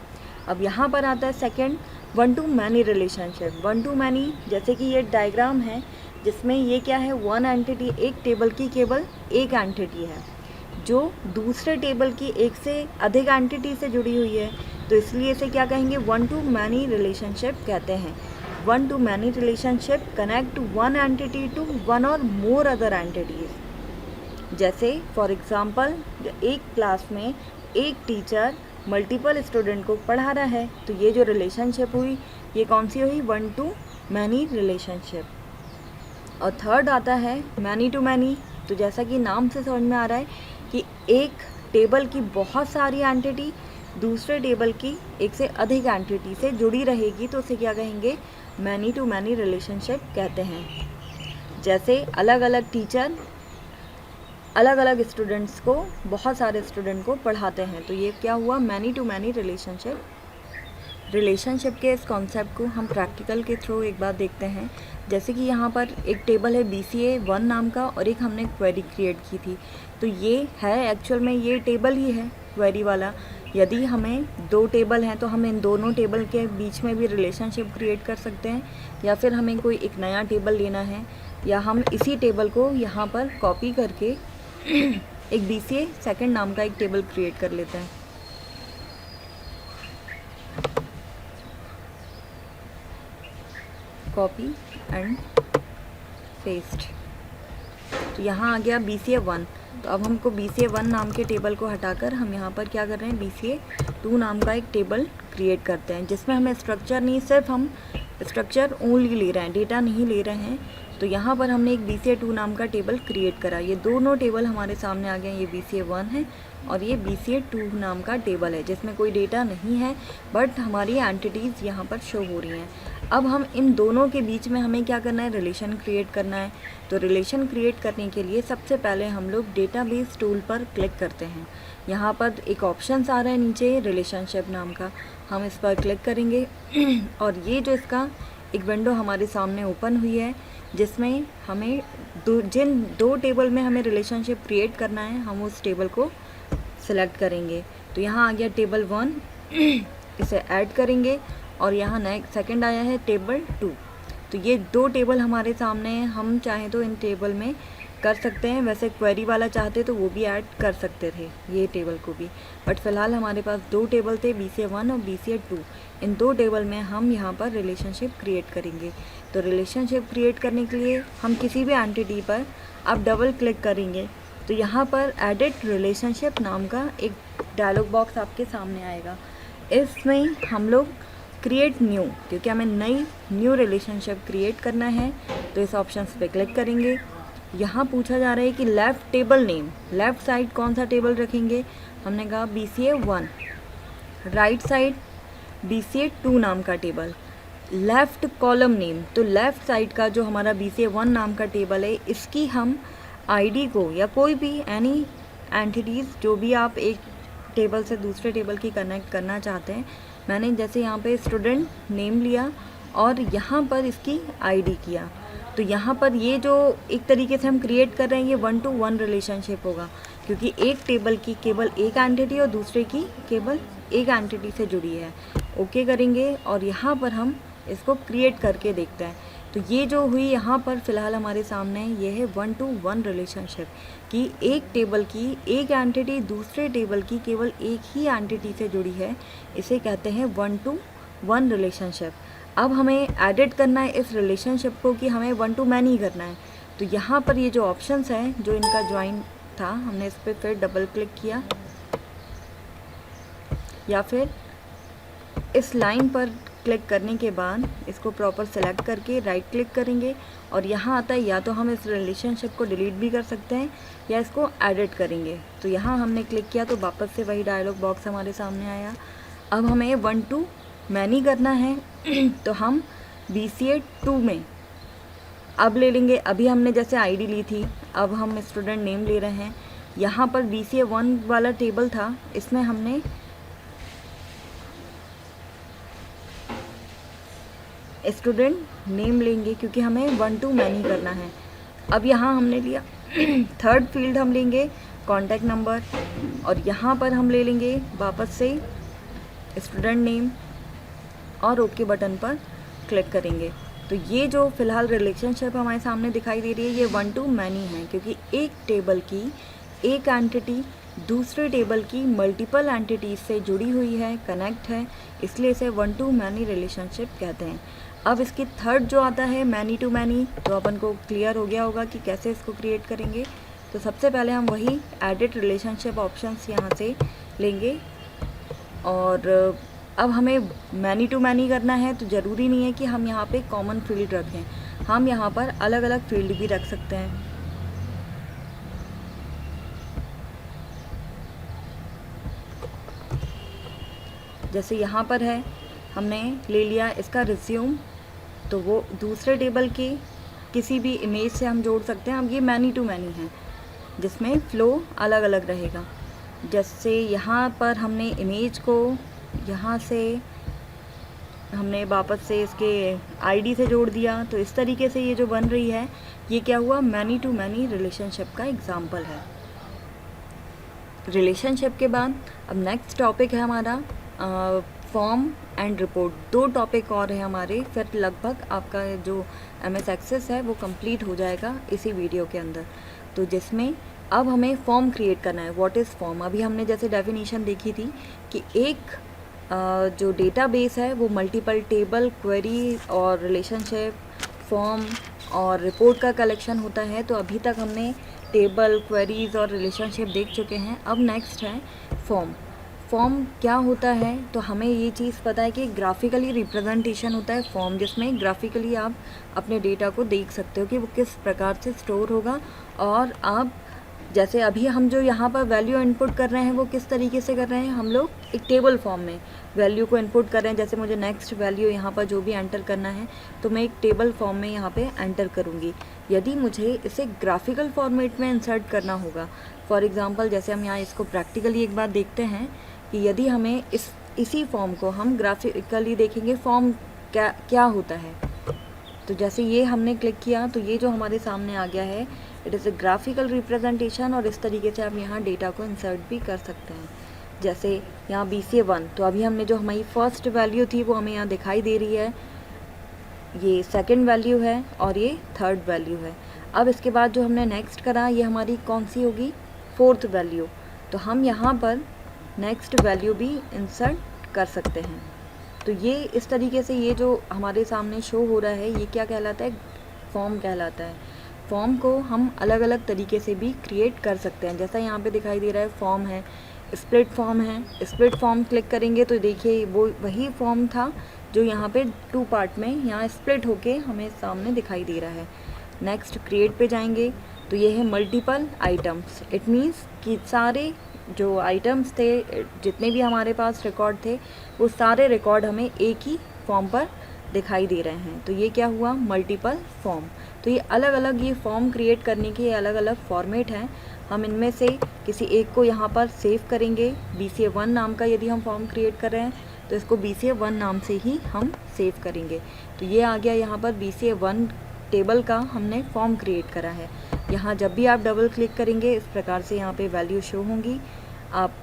अब यहाँ पर आता है second, 1 to many relationship. 1 to many, जैसे कि ये डायग्राम है जिसमें ये क्या है, वन एंटिटी, एक टेबल की केवल एक एंटिटी है जो दूसरे टेबल की एक से अधिक एंटिटी से जुड़ी हुई है, तो इसलिए इसे क्या कहेंगे, 1 to many रिलेशनशिप कहते हैं। 1 to many relationship connect one entity to one और मोर अदर एंटिटीज। जैसे फॉर एग्ज़ाम्पल, एक क्लास में एक टीचर मल्टीपल स्टूडेंट को पढ़ा रहा है, तो ये जो रिलेशनशिप हुई ये कौन सी हुई, 1 to many रिलेशनशिप। और थर्ड आता है मैनी टू मैनी। तो जैसा कि नाम से समझ में आ रहा है कि एक टेबल की बहुत सारी एंटिटी दूसरे टेबल की एक से अधिक एंटिटी से जुड़ी रहेगी, तो उसे क्या कहेंगे, मैनी टू मैनी रिलेशनशिप कहते हैं। जैसे अलग अलग टीचर अलग अलग स्टूडेंट्स को, बहुत सारे स्टूडेंट को पढ़ाते हैं, तो ये क्या हुआ, many to many relationship. Relationship के इस कॉन्सेप्ट को हम प्रैक्टिकल के थ्रू एक बार देखते हैं। जैसे कि यहाँ पर एक टेबल है BCA 1 नाम का और एक हमने क्वेरी क्रिएट की थी, तो ये है एक्चुअल में ये टेबल ही है क्वेरी वाला। यदि हमें 2 टेबल हैं तो हम इन दोनों टेबल के बीच में भी रिलेशनशिप क्रिएट कर सकते हैं, या फिर हमें कोई एक नया टेबल लेना है, या हम इसी टेबल को यहाँ पर कॉपी करके एक BCA 2 नाम का एक टेबल क्रिएट कर लेते हैं। कॉपी एंड पेस्ट, तो यहाँ आ गया BCA 1। तो अब हमको BCA 1 नाम के टेबल को हटाकर हम यहाँ पर क्या कर रहे हैं, BCA 2 नाम का एक टेबल क्रिएट करते हैं, जिसमें हमें स्ट्रक्चर नहीं, सिर्फ हम स्ट्रक्चर ओनली ले रहे हैं, डेटा नहीं ले रहे हैं। तो यहाँ पर हमने एक BCA 2 नाम का टेबल क्रिएट करा। ये दोनों टेबल हमारे सामने आ गए, ये BCA 1 है और ये BCA 2 नाम का टेबल है, जिसमें कोई डेटा नहीं है, बट हमारी एंटिटीज़ यहाँ पर शो हो रही हैं। अब हम इन दोनों के बीच में हमें क्या करना है, रिलेशन क्रिएट करना है। तो रिलेशन क्रिएट करने के लिए सबसे पहले हम लोग डेटाबेस टूल पर क्लिक करते हैं। यहाँ पर एक ऑप्शन आ रहा है नीचे, रिलेशनशिप नाम का, हम इस पर क्लिक करेंगे और ये जो इसका एक विंडो हमारे सामने ओपन हुई है, जिसमें हमें जिन दो टेबल में हमें रिलेशनशिप क्रिएट करना है हम उस टेबल को सिलेक्ट करेंगे। तो यहाँ आ गया टेबल 1, इसे ऐड करेंगे और यहाँ नेक्स्ट सेकंड आया है टेबल 2। तो ये दो टेबल हमारे सामने हैं, हम चाहें तो इन टेबल में कर सकते हैं, वैसे क्वेरी वाला चाहते तो वो भी ऐड कर सकते थे ये टेबल को भी, बट फ़िलहाल हमारे पास दो टेबल थे BCA1 और BCA2। इन दो टेबल में हम यहाँ पर रिलेशनशिप क्रिएट करेंगे। तो रिलेशनशिप क्रिएट करने के लिए हम किसी भी एंटिटी पर आप डबल क्लिक करेंगे तो यहाँ पर एडिट रिलेशनशिप नाम का एक डायलॉग बॉक्स आपके सामने आएगा। इसमें हम लोग क्रिएट न्यू, क्योंकि हमें नई न्यू रिलेशनशिप क्रिएट करना है तो इस ऑप्शन पे क्लिक करेंगे। यहाँ पूछा जा रहा है कि left table name, left side कौन सा टेबल रखेंगे, हमने कहा BCA1, राइट साइड BCA2 नाम का टेबल, लेफ़्ट कॉलम नेम, तो लेफ़्ट साइड का जो हमारा BCA1 नाम का टेबल है इसकी हम आईडी को या कोई भी एनी एंटिटीज़ जो भी आप एक टेबल से दूसरे टेबल की कनेक्ट करना चाहते हैं, मैंने जैसे यहाँ पे स्टूडेंट नेम लिया और यहाँ पर इसकी आईडी किया, तो यहाँ पर ये जो एक तरीके से हम क्रिएट कर रहे हैं ये 1-to-1 रिलेशनशिप होगा, क्योंकि एक टेबल की केवल एक एंटिटी और दूसरे की केवल एक एंटिटी से जुड़ी है। ओके करेंगे और यहाँ पर हम इसको क्रिएट करके देखते हैं। तो ये जो हुई यहाँ पर फ़िलहाल हमारे सामने ये है 1-to-1 रिलेशनशिप कि एक टेबल की एक एंटिटी दूसरे टेबल की केवल एक ही एंटिटी से जुड़ी है, इसे कहते हैं 1-to-1 रिलेशनशिप। अब हमें एडिट करना है इस रिलेशनशिप को कि हमें 1-to-many करना है। तो यहाँ पर ये जो ऑप्शंस हैं जो इनका ज्वाइन था, हमने इस पर फिर डबल क्लिक किया या फिर इस लाइन पर क्लिक करने के बाद इसको प्रॉपर सेलेक्ट करके राइट क्लिक करेंगे और यहाँ आता है या तो हम इस रिलेशनशिप को डिलीट भी कर सकते हैं या इसको एडिट करेंगे। तो यहाँ हमने क्लिक किया तो वापस से वही डायलॉग बॉक्स हमारे सामने आया। अब हमें 1-to-many करना है तो हम BCA2 में अब ले लेंगे। अभी हमने जैसे आईडी ली थी, अब हम स्टूडेंट नेम ले रहे हैं। यहाँ पर BCA1 वाला टेबल था, इसमें हमने स्टूडेंट नेम लेंगे क्योंकि हमें 1-to-many करना है। अब यहाँ हमने लिया थर्ड फील्ड हम लेंगे कॉन्टैक्ट नंबर और यहाँ पर हम ले लेंगे वापस से स्टूडेंट नेम और ओके बटन पर क्लिक करेंगे। तो ये जो फ़िलहाल रिलेशनशिप हमारे सामने दिखाई दे रही है ये 1-to-many है, क्योंकि एक टेबल की एक एंटिटी दूसरे टेबल की मल्टीपल एंटिटीज से जुड़ी हुई है, कनेक्ट है, इसलिए इसे 1-to-many रिलेशनशिप कहते हैं। अब इसकी थर्ड जो आता है many-to-many, तो अपन को क्लियर हो गया होगा कि कैसे इसको क्रिएट करेंगे। तो सबसे पहले हम वही एडिट रिलेशनशिप ऑप्शंस यहाँ से लेंगे और अब हमें many-to-many करना है तो ज़रूरी नहीं है कि हम यहाँ पे कॉमन फील्ड रखें, हम यहाँ पर अलग अलग फील्ड भी रख सकते हैं। जैसे यहाँ पर है हमने ले लिया इसका रिज्यूम, तो वो दूसरे टेबल के किसी भी इमेज से हम जोड़ सकते हैं। अब ये many-to-many है जिसमें फ़्लो अलग अलग रहेगा। जैसे यहाँ पर हमने इमेज को यहाँ से हमने वापस से इसके आईडी से जोड़ दिया, तो इस तरीके से ये जो बन रही है ये क्या हुआ, many-to-many रिलेशनशिप का एग्ज़ाम्पल है। रिलेशनशिप के बाद अब नेक्स्ट टॉपिक है हमारा फॉर्म एंड रिपोर्ट। दो टॉपिक और है हमारे, फिर लगभग आपका जो MS एक्सेस है वो कंप्लीट हो जाएगा इसी वीडियो के अंदर। तो जिसमें अब हमें फॉर्म क्रिएट करना है। What is form? अभी हमने जैसे डेफिनेशन देखी थी कि एक जो डेटाबेस है वो मल्टीपल टेबल, क्वेरी और रिलेशनशिप, फॉर्म और रिपोर्ट का कलेक्शन होता है। तो अभी तक हमने टेबल, क्वेरीज और रिलेशनशिप देख चुके हैं। अब नेक्स्ट है फॉर्म। फॉर्म क्या होता है? तो हमें ये चीज़ पता है कि ग्राफिकली रिप्रेजेंटेशन होता है फॉर्म, जिसमें ग्राफिकली आप अपने डेटा को देख सकते हो कि वो किस प्रकार से स्टोर होगा। और आप जैसे अभी हम जो यहाँ पर वैल्यू इनपुट कर रहे हैं वो किस तरीके से कर रहे हैं, हम लोग एक टेबल फॉर्म में वैल्यू को इनपुट कर रहे हैं। जैसे मुझे नेक्स्ट वैल्यू यहाँ पर जो भी एंटर करना है तो मैं एक टेबल फॉर्म में यहाँ पे एंटर करूँगी। यदि मुझे इसे ग्राफिकल फॉर्मेट में इंसर्ट करना होगा, फॉर एग्ज़ाम्पल जैसे हम यहाँ इसको प्रैक्टिकली एक बार देखते हैं कि यदि हमें इसी फॉर्म को हम ग्राफिकली देखेंगे फॉर्म क्या होता है। तो जैसे ये हमने क्लिक किया तो ये जो हमारे सामने आ गया है, it is a graphical representation, और इस तरीके से आप यहाँ डेटा को इंसर्ट भी कर सकते हैं। जैसे यहाँ BCA 1, तो अभी हमने जो हमारी फर्स्ट वैल्यू थी वो हमें यहाँ दिखाई दे रही है, ये सेकंड वैल्यू है और ये थर्ड वैल्यू है। अब इसके बाद जो हमने नेक्स्ट करा ये हमारी कौन सी होगी, फोर्थ वैल्यू। तो हम यहाँ पर नेक्स्ट वैल्यू भी इंसर्ट कर सकते हैं। तो ये इस तरीके से ये जो हमारे सामने शो हो रहा है ये क्या कहलाता है, फॉर्म कहलाता है। फॉर्म को हम अलग अलग तरीके से भी क्रिएट कर सकते हैं। जैसा यहाँ पे दिखाई दे रहा है फॉर्म है, स्प्लिट फॉर्म है। स्प्लिट फॉर्म क्लिक करेंगे तो देखिए वो वही फॉर्म था जो यहाँ पे 2 पार्ट में यहाँ स्प्लिट होके हमें सामने दिखाई दे रहा है। नेक्स्ट क्रिएट पे जाएंगे तो ये है मल्टीपल आइटम्स। इट मीन्स कि सारे जो आइटम्स थे, जितने भी हमारे पास रिकॉर्ड थे, वो सारे रिकॉर्ड हमें एक ही फॉर्म पर दिखाई दे रहे हैं। तो ये क्या हुआ, मल्टीपल फॉर्म। तो ये अलग अलग ये फॉर्म क्रिएट करने के अलग अलग फॉर्मेट हैं। हम इनमें से किसी एक को यहाँ पर सेव करेंगे। BCA 1 नाम का यदि हम फॉर्म क्रिएट कर रहे हैं तो इसको BCA 1 नाम से ही हम सेव करेंगे। तो ये आ गया यहाँ पर BCA 1 टेबल का हमने फॉर्म क्रिएट करा है। यहाँ जब भी आप डबल क्लिक करेंगे इस प्रकार से यहाँ पे वैल्यू शो होंगी। आप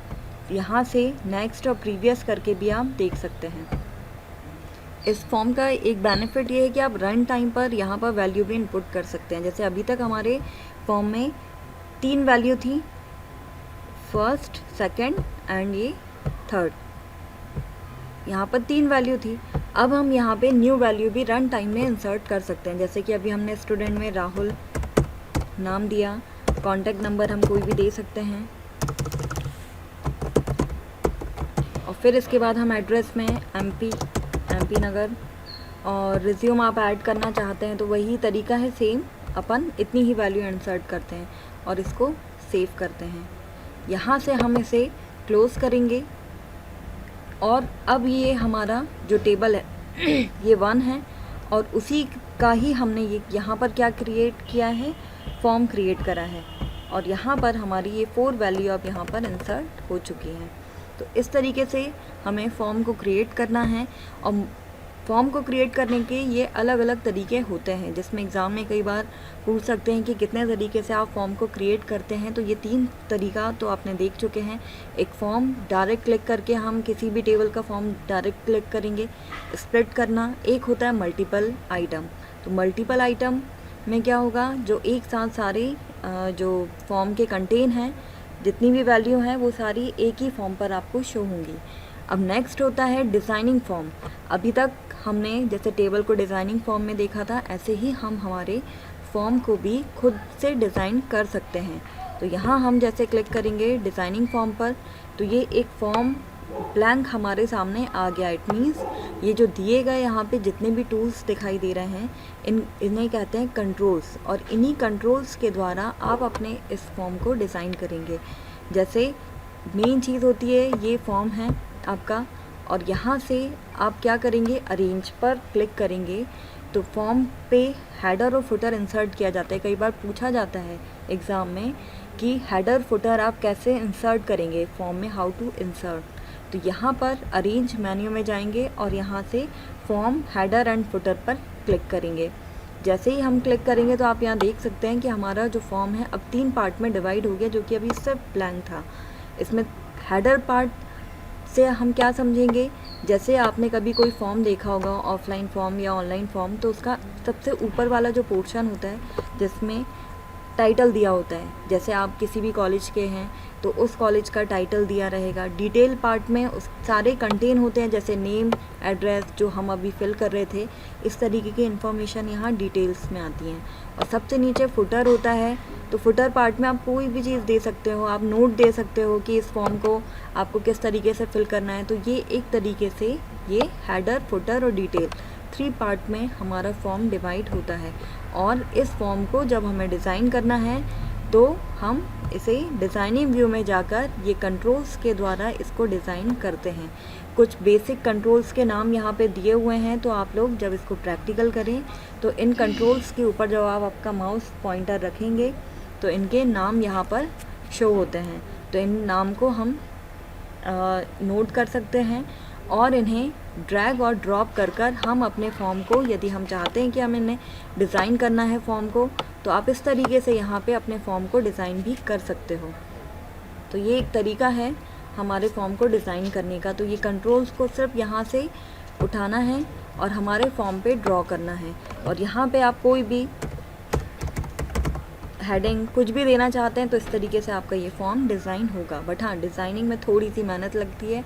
यहाँ से नेक्स्ट और प्रीवियस करके भी आप देख सकते हैं। इस फॉर्म का एक बेनिफिट ये है कि आप रन टाइम पर यहाँ पर वैल्यू भी इनपुट कर सकते हैं। जैसे अभी तक हमारे फॉर्म में 3 वैल्यू थी, फर्स्ट, सेकंड एंड ये थर्ड। यहाँ पर 3 वैल्यू थी। अब हम यहाँ पे न्यू वैल्यू भी रन टाइम में इंसर्ट कर सकते हैं। जैसे कि अभी हमने स्टूडेंट में राहुल नाम दिया, कॉन्टैक्ट नंबर हम कोई भी दे सकते हैं, और फिर इसके बाद हम एड्रेस में MP नगर, और रिज्यूम आप ऐड करना चाहते हैं तो वही तरीका है सेम। अपन इतनी ही वैल्यू इंसर्ट करते हैं और इसको सेव करते हैं। यहाँ से हम इसे क्लोज करेंगे और अब ये हमारा जो टेबल है ये 1 है, और उसी का ही हमने ये यहाँ पर क्या क्रिएट किया है, फॉर्म क्रिएट करा है, और यहाँ पर हमारी ये 4 वैल्यू अब यहाँ पर इंसर्ट हो चुकी हैं। तो इस तरीके से हमें फॉर्म को क्रिएट करना है। और फॉर्म को क्रिएट करने के ये अलग अलग तरीके होते हैं, जिसमें एग्ज़ाम में कई बार पूछ सकते हैं कि कितने तरीके से आप फॉर्म को क्रिएट करते हैं। तो ये 3 तरीका तो आपने देख चुके हैं। एक फॉर्म डायरेक्ट क्लिक करके हम किसी भी टेबल का फॉर्म डायरेक्ट क्लिक करेंगे, स्प्लिट करना। एक होता है मल्टीपल आइटम। तो मल्टीपल आइटम में क्या होगा, जो एक साथ सारे जो फॉर्म के कंटेन हैं, जितनी भी वैल्यू हैं वो सारी एक ही फॉर्म पर आपको शो होंगी। अब नेक्स्ट होता है डिज़ाइनिंग फॉर्म। अभी तक हमने जैसे टेबल को डिज़ाइनिंग फॉर्म में देखा था, ऐसे ही हम हमारे फॉर्म को भी खुद से डिज़ाइन कर सकते हैं। तो यहाँ हम जैसे क्लिक करेंगे डिज़ाइनिंग फॉर्म पर तो ये एक फॉर्म ब्लैंक हमारे सामने आ गया। इट मीन्स ये जो दिए गए यहाँ पे जितने भी टूल्स दिखाई दे रहे हैं इन्हें कहते हैं कंट्रोल्स, और इन्हीं कंट्रोल्स के द्वारा आप अपने इस फॉर्म को डिज़ाइन करेंगे। जैसे मेन चीज़ होती है ये फॉर्म है आपका, और यहाँ से आप क्या करेंगे, अरेंज पर क्लिक करेंगे तो फॉर्म पे हेडर और फुटर इंसर्ट किया जाता है। कई बार पूछा जाता है एग्ज़ाम में कि हेडर फुटर आप कैसे इंसर्ट करेंगे फॉर्म में, हाउ टू इंसर्ट। तो यहाँ पर अरेंज मेन्यू में जाएंगे और यहाँ से फॉर्म हेडर एंड फुटर पर क्लिक करेंगे। जैसे ही हम क्लिक करेंगे तो आप यहाँ देख सकते हैं कि हमारा जो फॉर्म है अब 3 पार्ट में डिवाइड हो गया, जो कि अभी सिर्फ ब्लैंक था। इसमें हेडर पार्ट से हम क्या समझेंगे, जैसे आपने कभी कोई फॉर्म देखा होगा, ऑफलाइन फॉर्म या ऑनलाइन फॉर्म, तो उसका सबसे ऊपर वाला जो पोर्शन होता है जिसमें टाइटल दिया होता है, जैसे आप किसी भी कॉलेज के हैं तो उस कॉलेज का टाइटल दिया रहेगा। डिटेल पार्ट में उस सारे कंटेन होते हैं, जैसे नेम, एड्रेस, जो हम अभी फिल कर रहे थे, इस तरीके की इन्फॉर्मेशन यहाँ डिटेल्स में आती हैं। और सबसे नीचे फुटर होता है, तो फुटर पार्ट में आप कोई भी चीज़ दे सकते हो, आप नोट दे सकते हो कि इस फॉर्म को आपको किस तरीके से फिल करना है। तो ये एक तरीके से ये हेडर, फुटर और डिटेल 3 पार्ट में हमारा फॉर्म डिवाइड होता है। और इस फॉर्म को जब हमें डिज़ाइन करना है तो हम इसे डिज़ाइनिंग व्यू में जाकर ये कंट्रोल्स के द्वारा इसको डिज़ाइन करते हैं। कुछ बेसिक कंट्रोल्स के नाम यहाँ पे दिए हुए हैं, तो आप लोग जब इसको प्रैक्टिकल करें तो इन कंट्रोल्स के ऊपर जब आप आपका माउस पॉइंटर रखेंगे तो इनके नाम यहाँ पर शो होते हैं। तो इन नाम को हम नोट कर सकते हैं और इन्हें ड्रैग और ड्रॉप कर कर हम अपने फॉर्म को, यदि हम चाहते हैं कि हमें इन्हें डिज़ाइन करना है फॉर्म को, तो आप इस तरीके से यहाँ पे अपने फॉर्म को डिज़ाइन भी कर सकते हो। तो ये एक तरीका है हमारे फॉर्म को डिज़ाइन करने का। तो ये कंट्रोल्स को सिर्फ यहाँ से उठाना है और हमारे फॉर्म पे ड्रॉ करना है, और यहाँ पे आप कोई भी हेडिंग कुछ भी देना चाहते हैं तो इस तरीके से आपका ये फॉर्म डिज़ाइन होगा। बट हाँ, डिज़ाइनिंग में थोड़ी सी मेहनत लगती है,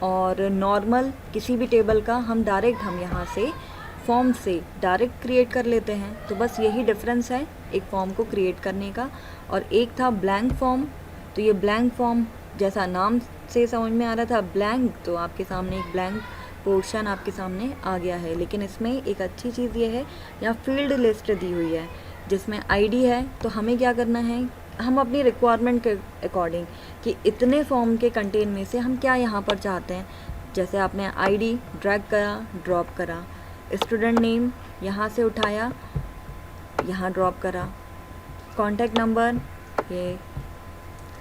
और नॉर्मल किसी भी टेबल का हम यहाँ से फॉर्म से डायरेक्ट क्रिएट कर लेते हैं। तो बस यही डिफरेंस है एक फॉर्म को क्रिएट करने का, और एक था ब्लैंक फॉर्म। तो ये ब्लैंक फॉर्म जैसा नाम से समझ में आ रहा था ब्लैंक, तो आपके सामने एक ब्लैंक पोर्शन आपके सामने आ गया है। लेकिन इसमें एक अच्छी चीज़ ये है, यहाँ फील्ड लिस्ट दी हुई है जिसमें आईडी है। तो हमें क्या करना है, हम अपनी रिक्वायरमेंट के अकॉर्डिंग कि इतने फॉर्म के कंटेन में से हम क्या यहाँ पर चाहते हैं, जैसे आपने आईडी ड्रैग करा, ड्रॉप करा, स्टूडेंट नेम यहाँ से उठाया, यहाँ ड्रॉप करा, कॉन्टैक्ट नंबर, ये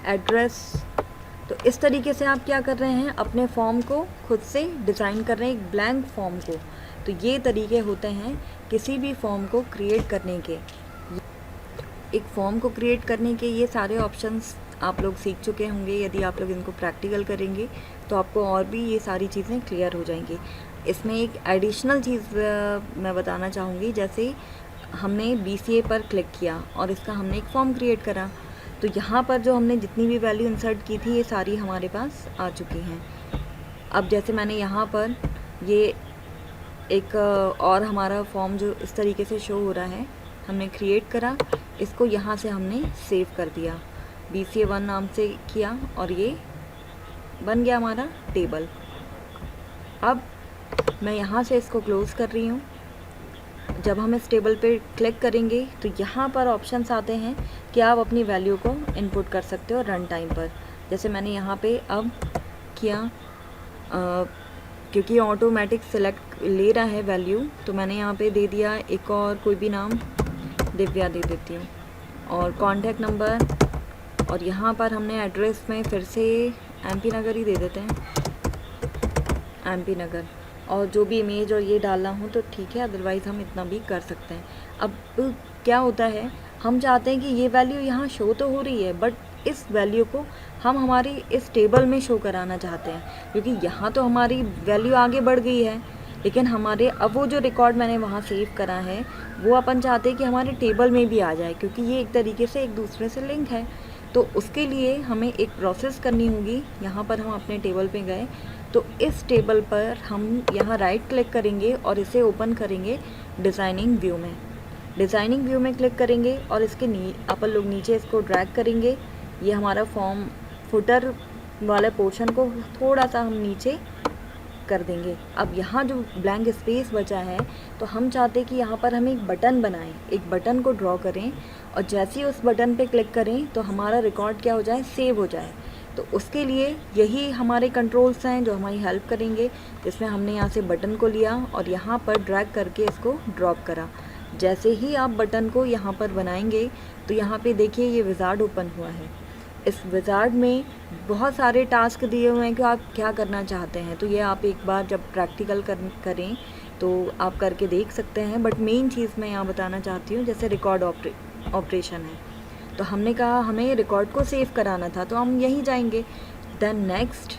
एड्रेस। तो इस तरीके से आप क्या कर रहे हैं, अपने फॉर्म को खुद से डिज़ाइन कर रहे हैं, एक ब्लैंक फॉर्म को। तो ये तरीके होते हैं किसी भी फॉर्म को क्रिएट करने के। एक फॉर्म को क्रिएट करने के ये सारे ऑप्शंस आप लोग सीख चुके होंगे। यदि आप लोग इनको प्रैक्टिकल करेंगे तो आपको और भी ये सारी चीज़ें क्लियर हो जाएंगी। इसमें एक एडिशनल चीज़ मैं बताना चाहूँगी, जैसे हमने BCA पर क्लिक किया और इसका हमने एक फॉर्म क्रिएट करा, तो यहाँ पर जो हमने जितनी भी वैल्यू इंसर्ट की थी ये सारी हमारे पास आ चुकी हैं। अब जैसे मैंने यहाँ पर ये एक और हमारा फॉर्म जो इस तरीके से शो हो रहा है हमने क्रिएट करा, इसको यहाँ से हमने सेव कर दिया, BCA 1 नाम से किया, और ये बन गया हमारा टेबल। अब मैं यहाँ से इसको क्लोज़ कर रही हूँ। जब हम इस टेबल पे क्लिक करेंगे तो यहाँ पर ऑप्शंस आते हैं कि आप अपनी वैल्यू को इनपुट कर सकते हो रन टाइम पर। जैसे मैंने यहाँ पे अब किया, क्योंकि ऑटोमेटिक सिलेक्ट ले रहा है वैल्यू, तो मैंने यहाँ पे दे दिया एक और कोई भी नाम, दिव्या दे देती हूँ, और कॉन्टैक्ट नंबर, और यहाँ पर हमने एड्रेस में फिर से MP नगर ही दे देते हैं, MP नगर, और जो भी इमेज और ये डालना हो तो ठीक है, अदरवाइज़ हम इतना भी कर सकते हैं। अब क्या होता है, हम चाहते हैं कि ये वैल्यू यहाँ शो तो हो रही है, बट इस वैल्यू को हम हमारी इस टेबल में शो कराना चाहते हैं, क्योंकि यहाँ तो हमारी वैल्यू आगे बढ़ गई है, लेकिन हमारे अब वो जो रिकॉर्ड मैंने वहाँ सेव करा है वो अपन चाहते हैं कि हमारे टेबल में भी आ जाए, क्योंकि ये एक तरीके से एक दूसरे से लिंक है। तो उसके लिए हमें एक प्रोसेस करनी होगी। यहाँ पर हम अपने टेबल पे गए, तो इस टेबल पर हम यहाँ राइट क्लिक करेंगे और इसे ओपन करेंगे डिज़ाइनिंग व्यू में। डिज़ाइनिंग व्यू में क्लिक करेंगे और इसके अपन लोग नीचे इसको ड्रैग करेंगे। ये हमारा फॉर्म फुटर वाले पोर्शन को थोड़ा सा हम नीचे कर देंगे। अब यहाँ जो ब्लैंक स्पेस बचा है, तो हम चाहते हैं कि यहाँ पर हम एक बटन बनाएं, एक बटन को ड्रॉ करें, और जैसे ही उस बटन पे क्लिक करें तो हमारा रिकॉर्ड क्या हो जाए, सेव हो जाए। तो उसके लिए यही हमारे कंट्रोल्स हैं जो हमारी हेल्प करेंगे, जिसमें हमने यहाँ से बटन को लिया और यहाँ पर ड्रैग करके इसको ड्रॉप करा। जैसे ही आप बटन को यहाँ पर बनाएंगे तो यहाँ पे देखिए ये विज़ार्ड ओपन हुआ है। इस विज़ार्ड में बहुत सारे टास्क दिए हुए हैं कि आप क्या करना चाहते हैं। तो ये आप एक बार जब प्रैक्टिकल करें तो आप करके देख सकते हैं। बट मेन चीज़ मैं यहाँ बताना चाहती हूँ, जैसे रिकॉर्ड ऑपरेशन है, तो हमने कहा हमें रिकॉर्ड को सेव कराना था, तो हम यहीं जाएंगे, देन नेक्स्ट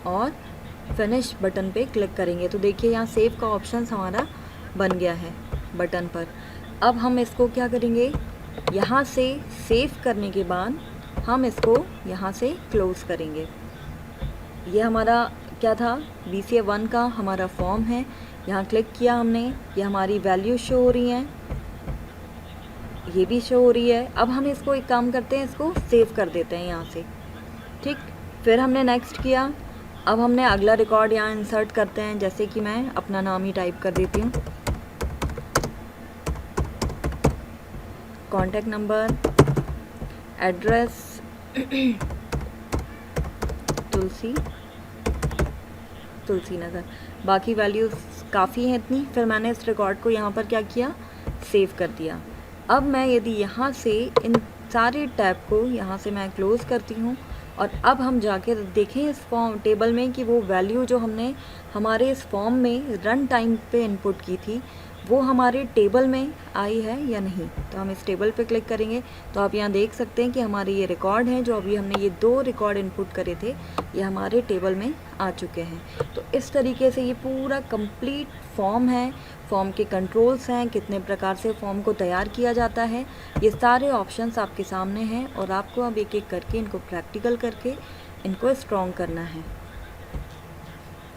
और फिनिश बटन पे क्लिक करेंगे। तो देखिए यहाँ सेव का ऑप्शन हमारा बन गया है बटन पर। अब हम इसको क्या करेंगे, यहाँ से सेव करने के बाद हम इसको यहाँ से क्लोज़ करेंगे। ये हमारा क्या था, BCA 1 का हमारा फॉर्म है। यहाँ क्लिक किया हमने, ये हमारी वैल्यू शो हो रही हैं, ये भी शो हो रही है। अब हम इसको एक काम करते हैं, इसको सेव कर देते हैं यहाँ से, ठीक। फिर हमने नेक्स्ट किया। अब हमने अगला रिकॉर्ड यहाँ इंसर्ट करते हैं, जैसे कि मैं अपना नाम ही टाइप कर देती हूँ, contact number, address Tulsi Nagar, बाकी वैल्यूज़ काफ़ी हैं इतनी। फिर मैंने इस रिकॉर्ड को यहाँ पर क्या किया, सेव कर दिया। अब मैं यदि यहाँ से इन सारे टैब को यहाँ से मैं क्लोज़ करती हूँ और अब हम जाके देखें इस फॉर्म टेबल में कि वो वैल्यू जो हमने हमारे इस फॉर्म में रन टाइम पे इनपुट की थी वो हमारे टेबल में आई है या नहीं। तो हम इस टेबल पे क्लिक करेंगे तो आप यहाँ देख सकते हैं कि हमारे ये रिकॉर्ड हैं, जो अभी हमने ये 2 रिकॉर्ड इनपुट करे थे ये हमारे टेबल में आ चुके हैं। तो इस तरीके से ये पूरा कंप्लीट फॉर्म है, फॉर्म के कंट्रोल्स हैं, कितने प्रकार से फॉर्म को तैयार किया जाता है, ये सारे ऑप्शंस आपके सामने हैं और आपको अब एक एक करके इनको प्रैक्टिकल करके इनको स्ट्रॉन्ग करना है।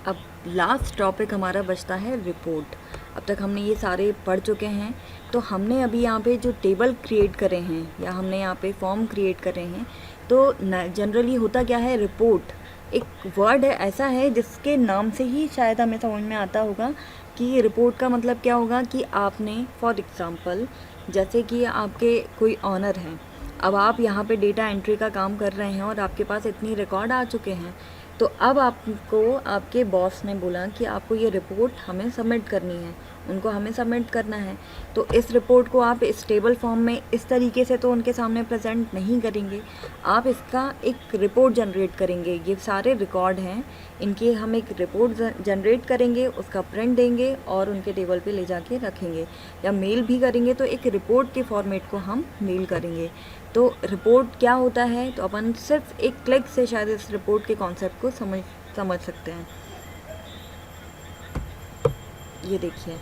अब लास्ट टॉपिक हमारा बचता है रिपोर्ट। अब तक हमने ये सारे पढ़ चुके हैं, तो हमने अभी यहाँ पे जो टेबल क्रिएट करे हैं या हमने यहाँ पे फॉर्म क्रिएट करे हैं, तो जनरली होता क्या है, रिपोर्ट एक वर्ड है ऐसा है जिसके नाम से ही शायद हमें समझ में आता होगा कि रिपोर्ट का मतलब क्या होगा कि आपने फॉर एग्ज़ाम्पल जैसे कि आपके कोई ऑनर हैं, अब आप यहाँ पे डेटा एंट्री का काम कर रहे हैं और आपके पास इतनी रिकॉर्ड आ चुके हैं, तो अब आपको आपके बॉस ने बोला कि आपको ये रिपोर्ट हमें सबमिट करनी है, उनको हमें सबमिट करना है। तो इस रिपोर्ट को आप इस टेबल फॉर्म में इस तरीके से तो उनके सामने प्रेजेंट नहीं करेंगे, आप इसका एक रिपोर्ट जनरेट करेंगे। ये सारे रिकॉर्ड हैं, इनकी हम एक रिपोर्ट जनरेट करेंगे, उसका प्रिंट देंगे और उनके टेबल पे ले जाके रखेंगे, या मेल भी करेंगे तो एक रिपोर्ट के फॉर्मेट को हम मेल करेंगे। तो रिपोर्ट क्या होता है, तो अपन सिर्फ एक क्लिक से शायद इस रिपोर्ट के कॉन्सेप्ट को समझ सकते हैं। ये देखिए,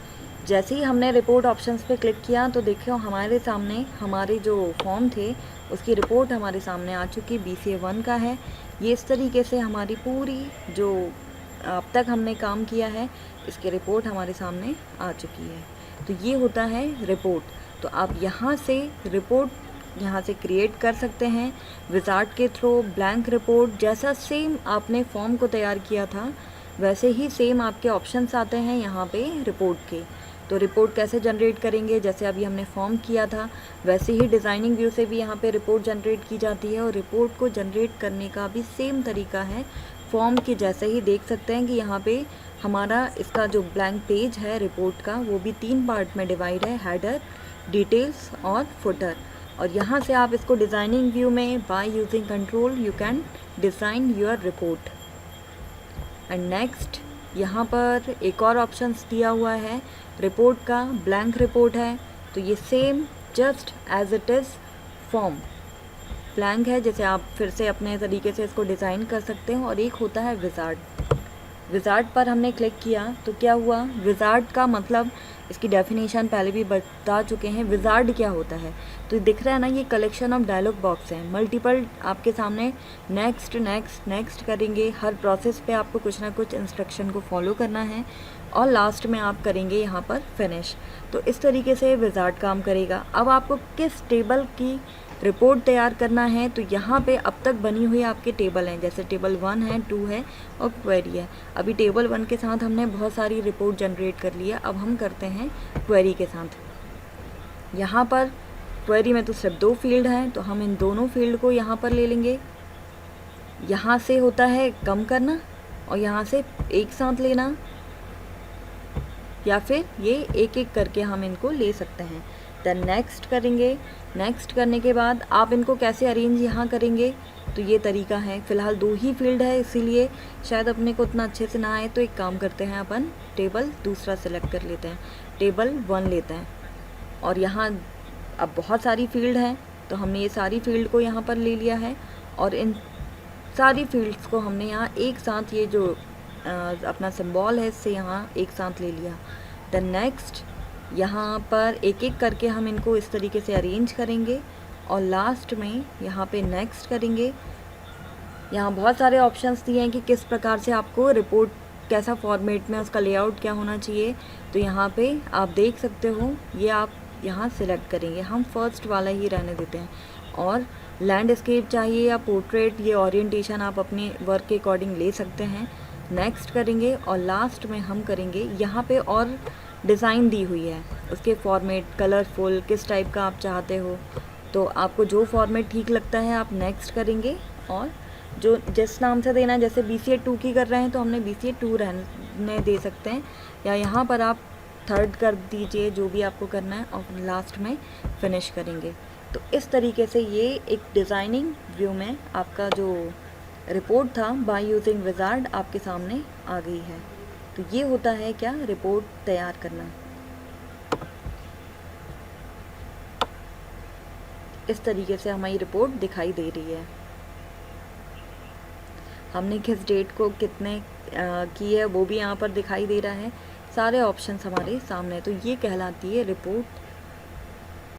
जैसे ही हमने रिपोर्ट ऑप्शंस पे क्लिक किया तो देखिए हमारे सामने हमारे जो फॉर्म थे उसकी रिपोर्ट हमारे सामने आ चुकी, BCA1 का है। ये इस तरीके से हमारी पूरी जो अब तक हमने काम किया है इसकी रिपोर्ट हमारे सामने आ चुकी है। तो ये होता है रिपोर्ट। तो आप यहाँ से रिपोर्ट यहाँ से क्रिएट कर सकते हैं विजार्ड के थ्रू। ब्लैंक रिपोर्ट जैसा सेम आपने फॉर्म को तैयार किया था वैसे ही सेम आपके ऑप्शंस आते हैं यहाँ पे रिपोर्ट के। तो रिपोर्ट कैसे जनरेट करेंगे, जैसे अभी हमने फॉर्म किया था वैसे ही डिज़ाइनिंग व्यू से भी यहाँ पे रिपोर्ट जनरेट की जाती है। और रिपोर्ट को जनरेट करने का भी सेम तरीका है फॉर्म के जैसे ही। देख सकते हैं कि यहाँ पे हमारा इसका जो ब्लैंक पेज है रिपोर्ट का वो भी 3 पार्ट में डिवाइड है, हेडर, डिटेल्स और फुटर। और यहाँ से आप इसको डिज़ाइनिंग व्यू में by using control you can design your report. And next यहाँ पर एक और ऑप्शंस दिया हुआ है रिपोर्ट का, ब्लैंक रिपोर्ट है तो ये same just as it is form blank है, जैसे आप फिर से अपने तरीके से इसको डिज़ाइन कर सकते हो। और एक होता है विजार्ड। विजार्ड पर हमने क्लिक किया तो क्या हुआ, विजार्ड का मतलब इसकी डेफिनेशन पहले भी बता चुके हैं। विजार्ड क्या होता है, तो दिख रहा है ना, ये कलेक्शन ऑफ डायलॉग बॉक्स हैं, मल्टीपल आपके सामने नेक्स्ट नेक्स्ट नेक्स्ट करेंगे। हर प्रोसेस पे आपको कुछ ना कुछ इंस्ट्रक्शन को फॉलो करना है और लास्ट में आप करेंगे यहाँ पर फिनिश। तो इस तरीके से विजार्ड काम करेगा। अब आपको किस टेबल की रिपोर्ट तैयार करना है, तो यहाँ पे अब तक बनी हुई आपके टेबल हैं, जैसे टेबल 1 है, 2 है और क्वेरी है। अभी टेबल 1 के साथ हमने बहुत सारी रिपोर्ट जनरेट कर ली है, अब हम करते हैं क्वेरी के साथ। यहाँ पर क्वेरी में तो सिर्फ 2 फील्ड हैं, तो हम इन दोनों फील्ड को यहाँ पर ले लेंगे। यहाँ से होता है कम करना और यहाँ से एक साथ लेना, या फिर ये एक एक करके हम इनको ले सकते हैं। देन नेक्स्ट करेंगे। नेक्स्ट करने के बाद आप इनको कैसे अरेंज यहाँ करेंगे, तो ये तरीका है। फ़िलहाल 2 ही फील्ड है इसीलिए शायद अपने को उतना अच्छे से ना आए, तो एक काम करते हैं, अपन टेबल दूसरा सेलेक्ट कर लेते हैं, टेबल 1 लेते हैं। और यहाँ अब बहुत सारी फील्ड हैं तो हमने ये सारी फील्ड को यहाँ पर ले लिया है और इन सारी फील्ड्स को हमने यहाँ एक साथ ये जो अपना सिंबल है इससे यहाँ एक साथ ले लिया। देन नेक्स्ट यहाँ पर एक एक करके हम इनको इस तरीके से अरेंज करेंगे और लास्ट में यहाँ पे नेक्स्ट करेंगे। यहाँ बहुत सारे ऑप्शंस दिए हैं कि किस प्रकार से आपको रिपोर्ट कैसा फॉर्मेट में, उसका लेआउट क्या होना चाहिए, तो यहाँ पे आप देख सकते हो ये आप यहाँ सिलेक्ट करेंगे। हम फर्स्ट वाला ही रहने देते हैं। और लैंडस्केप चाहिए या पोर्ट्रेट, ये ओरिएंटेशन आप अपने वर्क के अकॉर्डिंग ले सकते हैं। नेक्स्ट करेंगे और लास्ट में हम करेंगे यहाँ पे और डिज़ाइन दी हुई है, उसके फॉर्मेट कलरफुल किस टाइप का आप चाहते हो, तो आपको जो फॉर्मेट ठीक लगता है आप नेक्स्ट करेंगे। और जो जिस नाम से देना है, जैसे BCA2 की कर रहे हैं तो हमने BCA2 रहने दे सकते हैं, या यहाँ पर आप 3rd कर दीजिए, जो भी आपको करना है, और लास्ट में फिनिश करेंगे। तो इस तरीके से ये एक डिज़ाइनिंग व्यू में आपका जो रिपोर्ट था बाय यूजिंग विजार्ड आपके सामने आ गई है। तो ये होता है क्या, रिपोर्ट तैयार करना। इस तरीके से हमारी रिपोर्ट दिखाई दे रही है। हमने किस डेट को कितने की है वो भी यहाँ पर दिखाई दे रहा है, सारे ऑप्शंस हमारे सामने। तो ये कहलाती है रिपोर्ट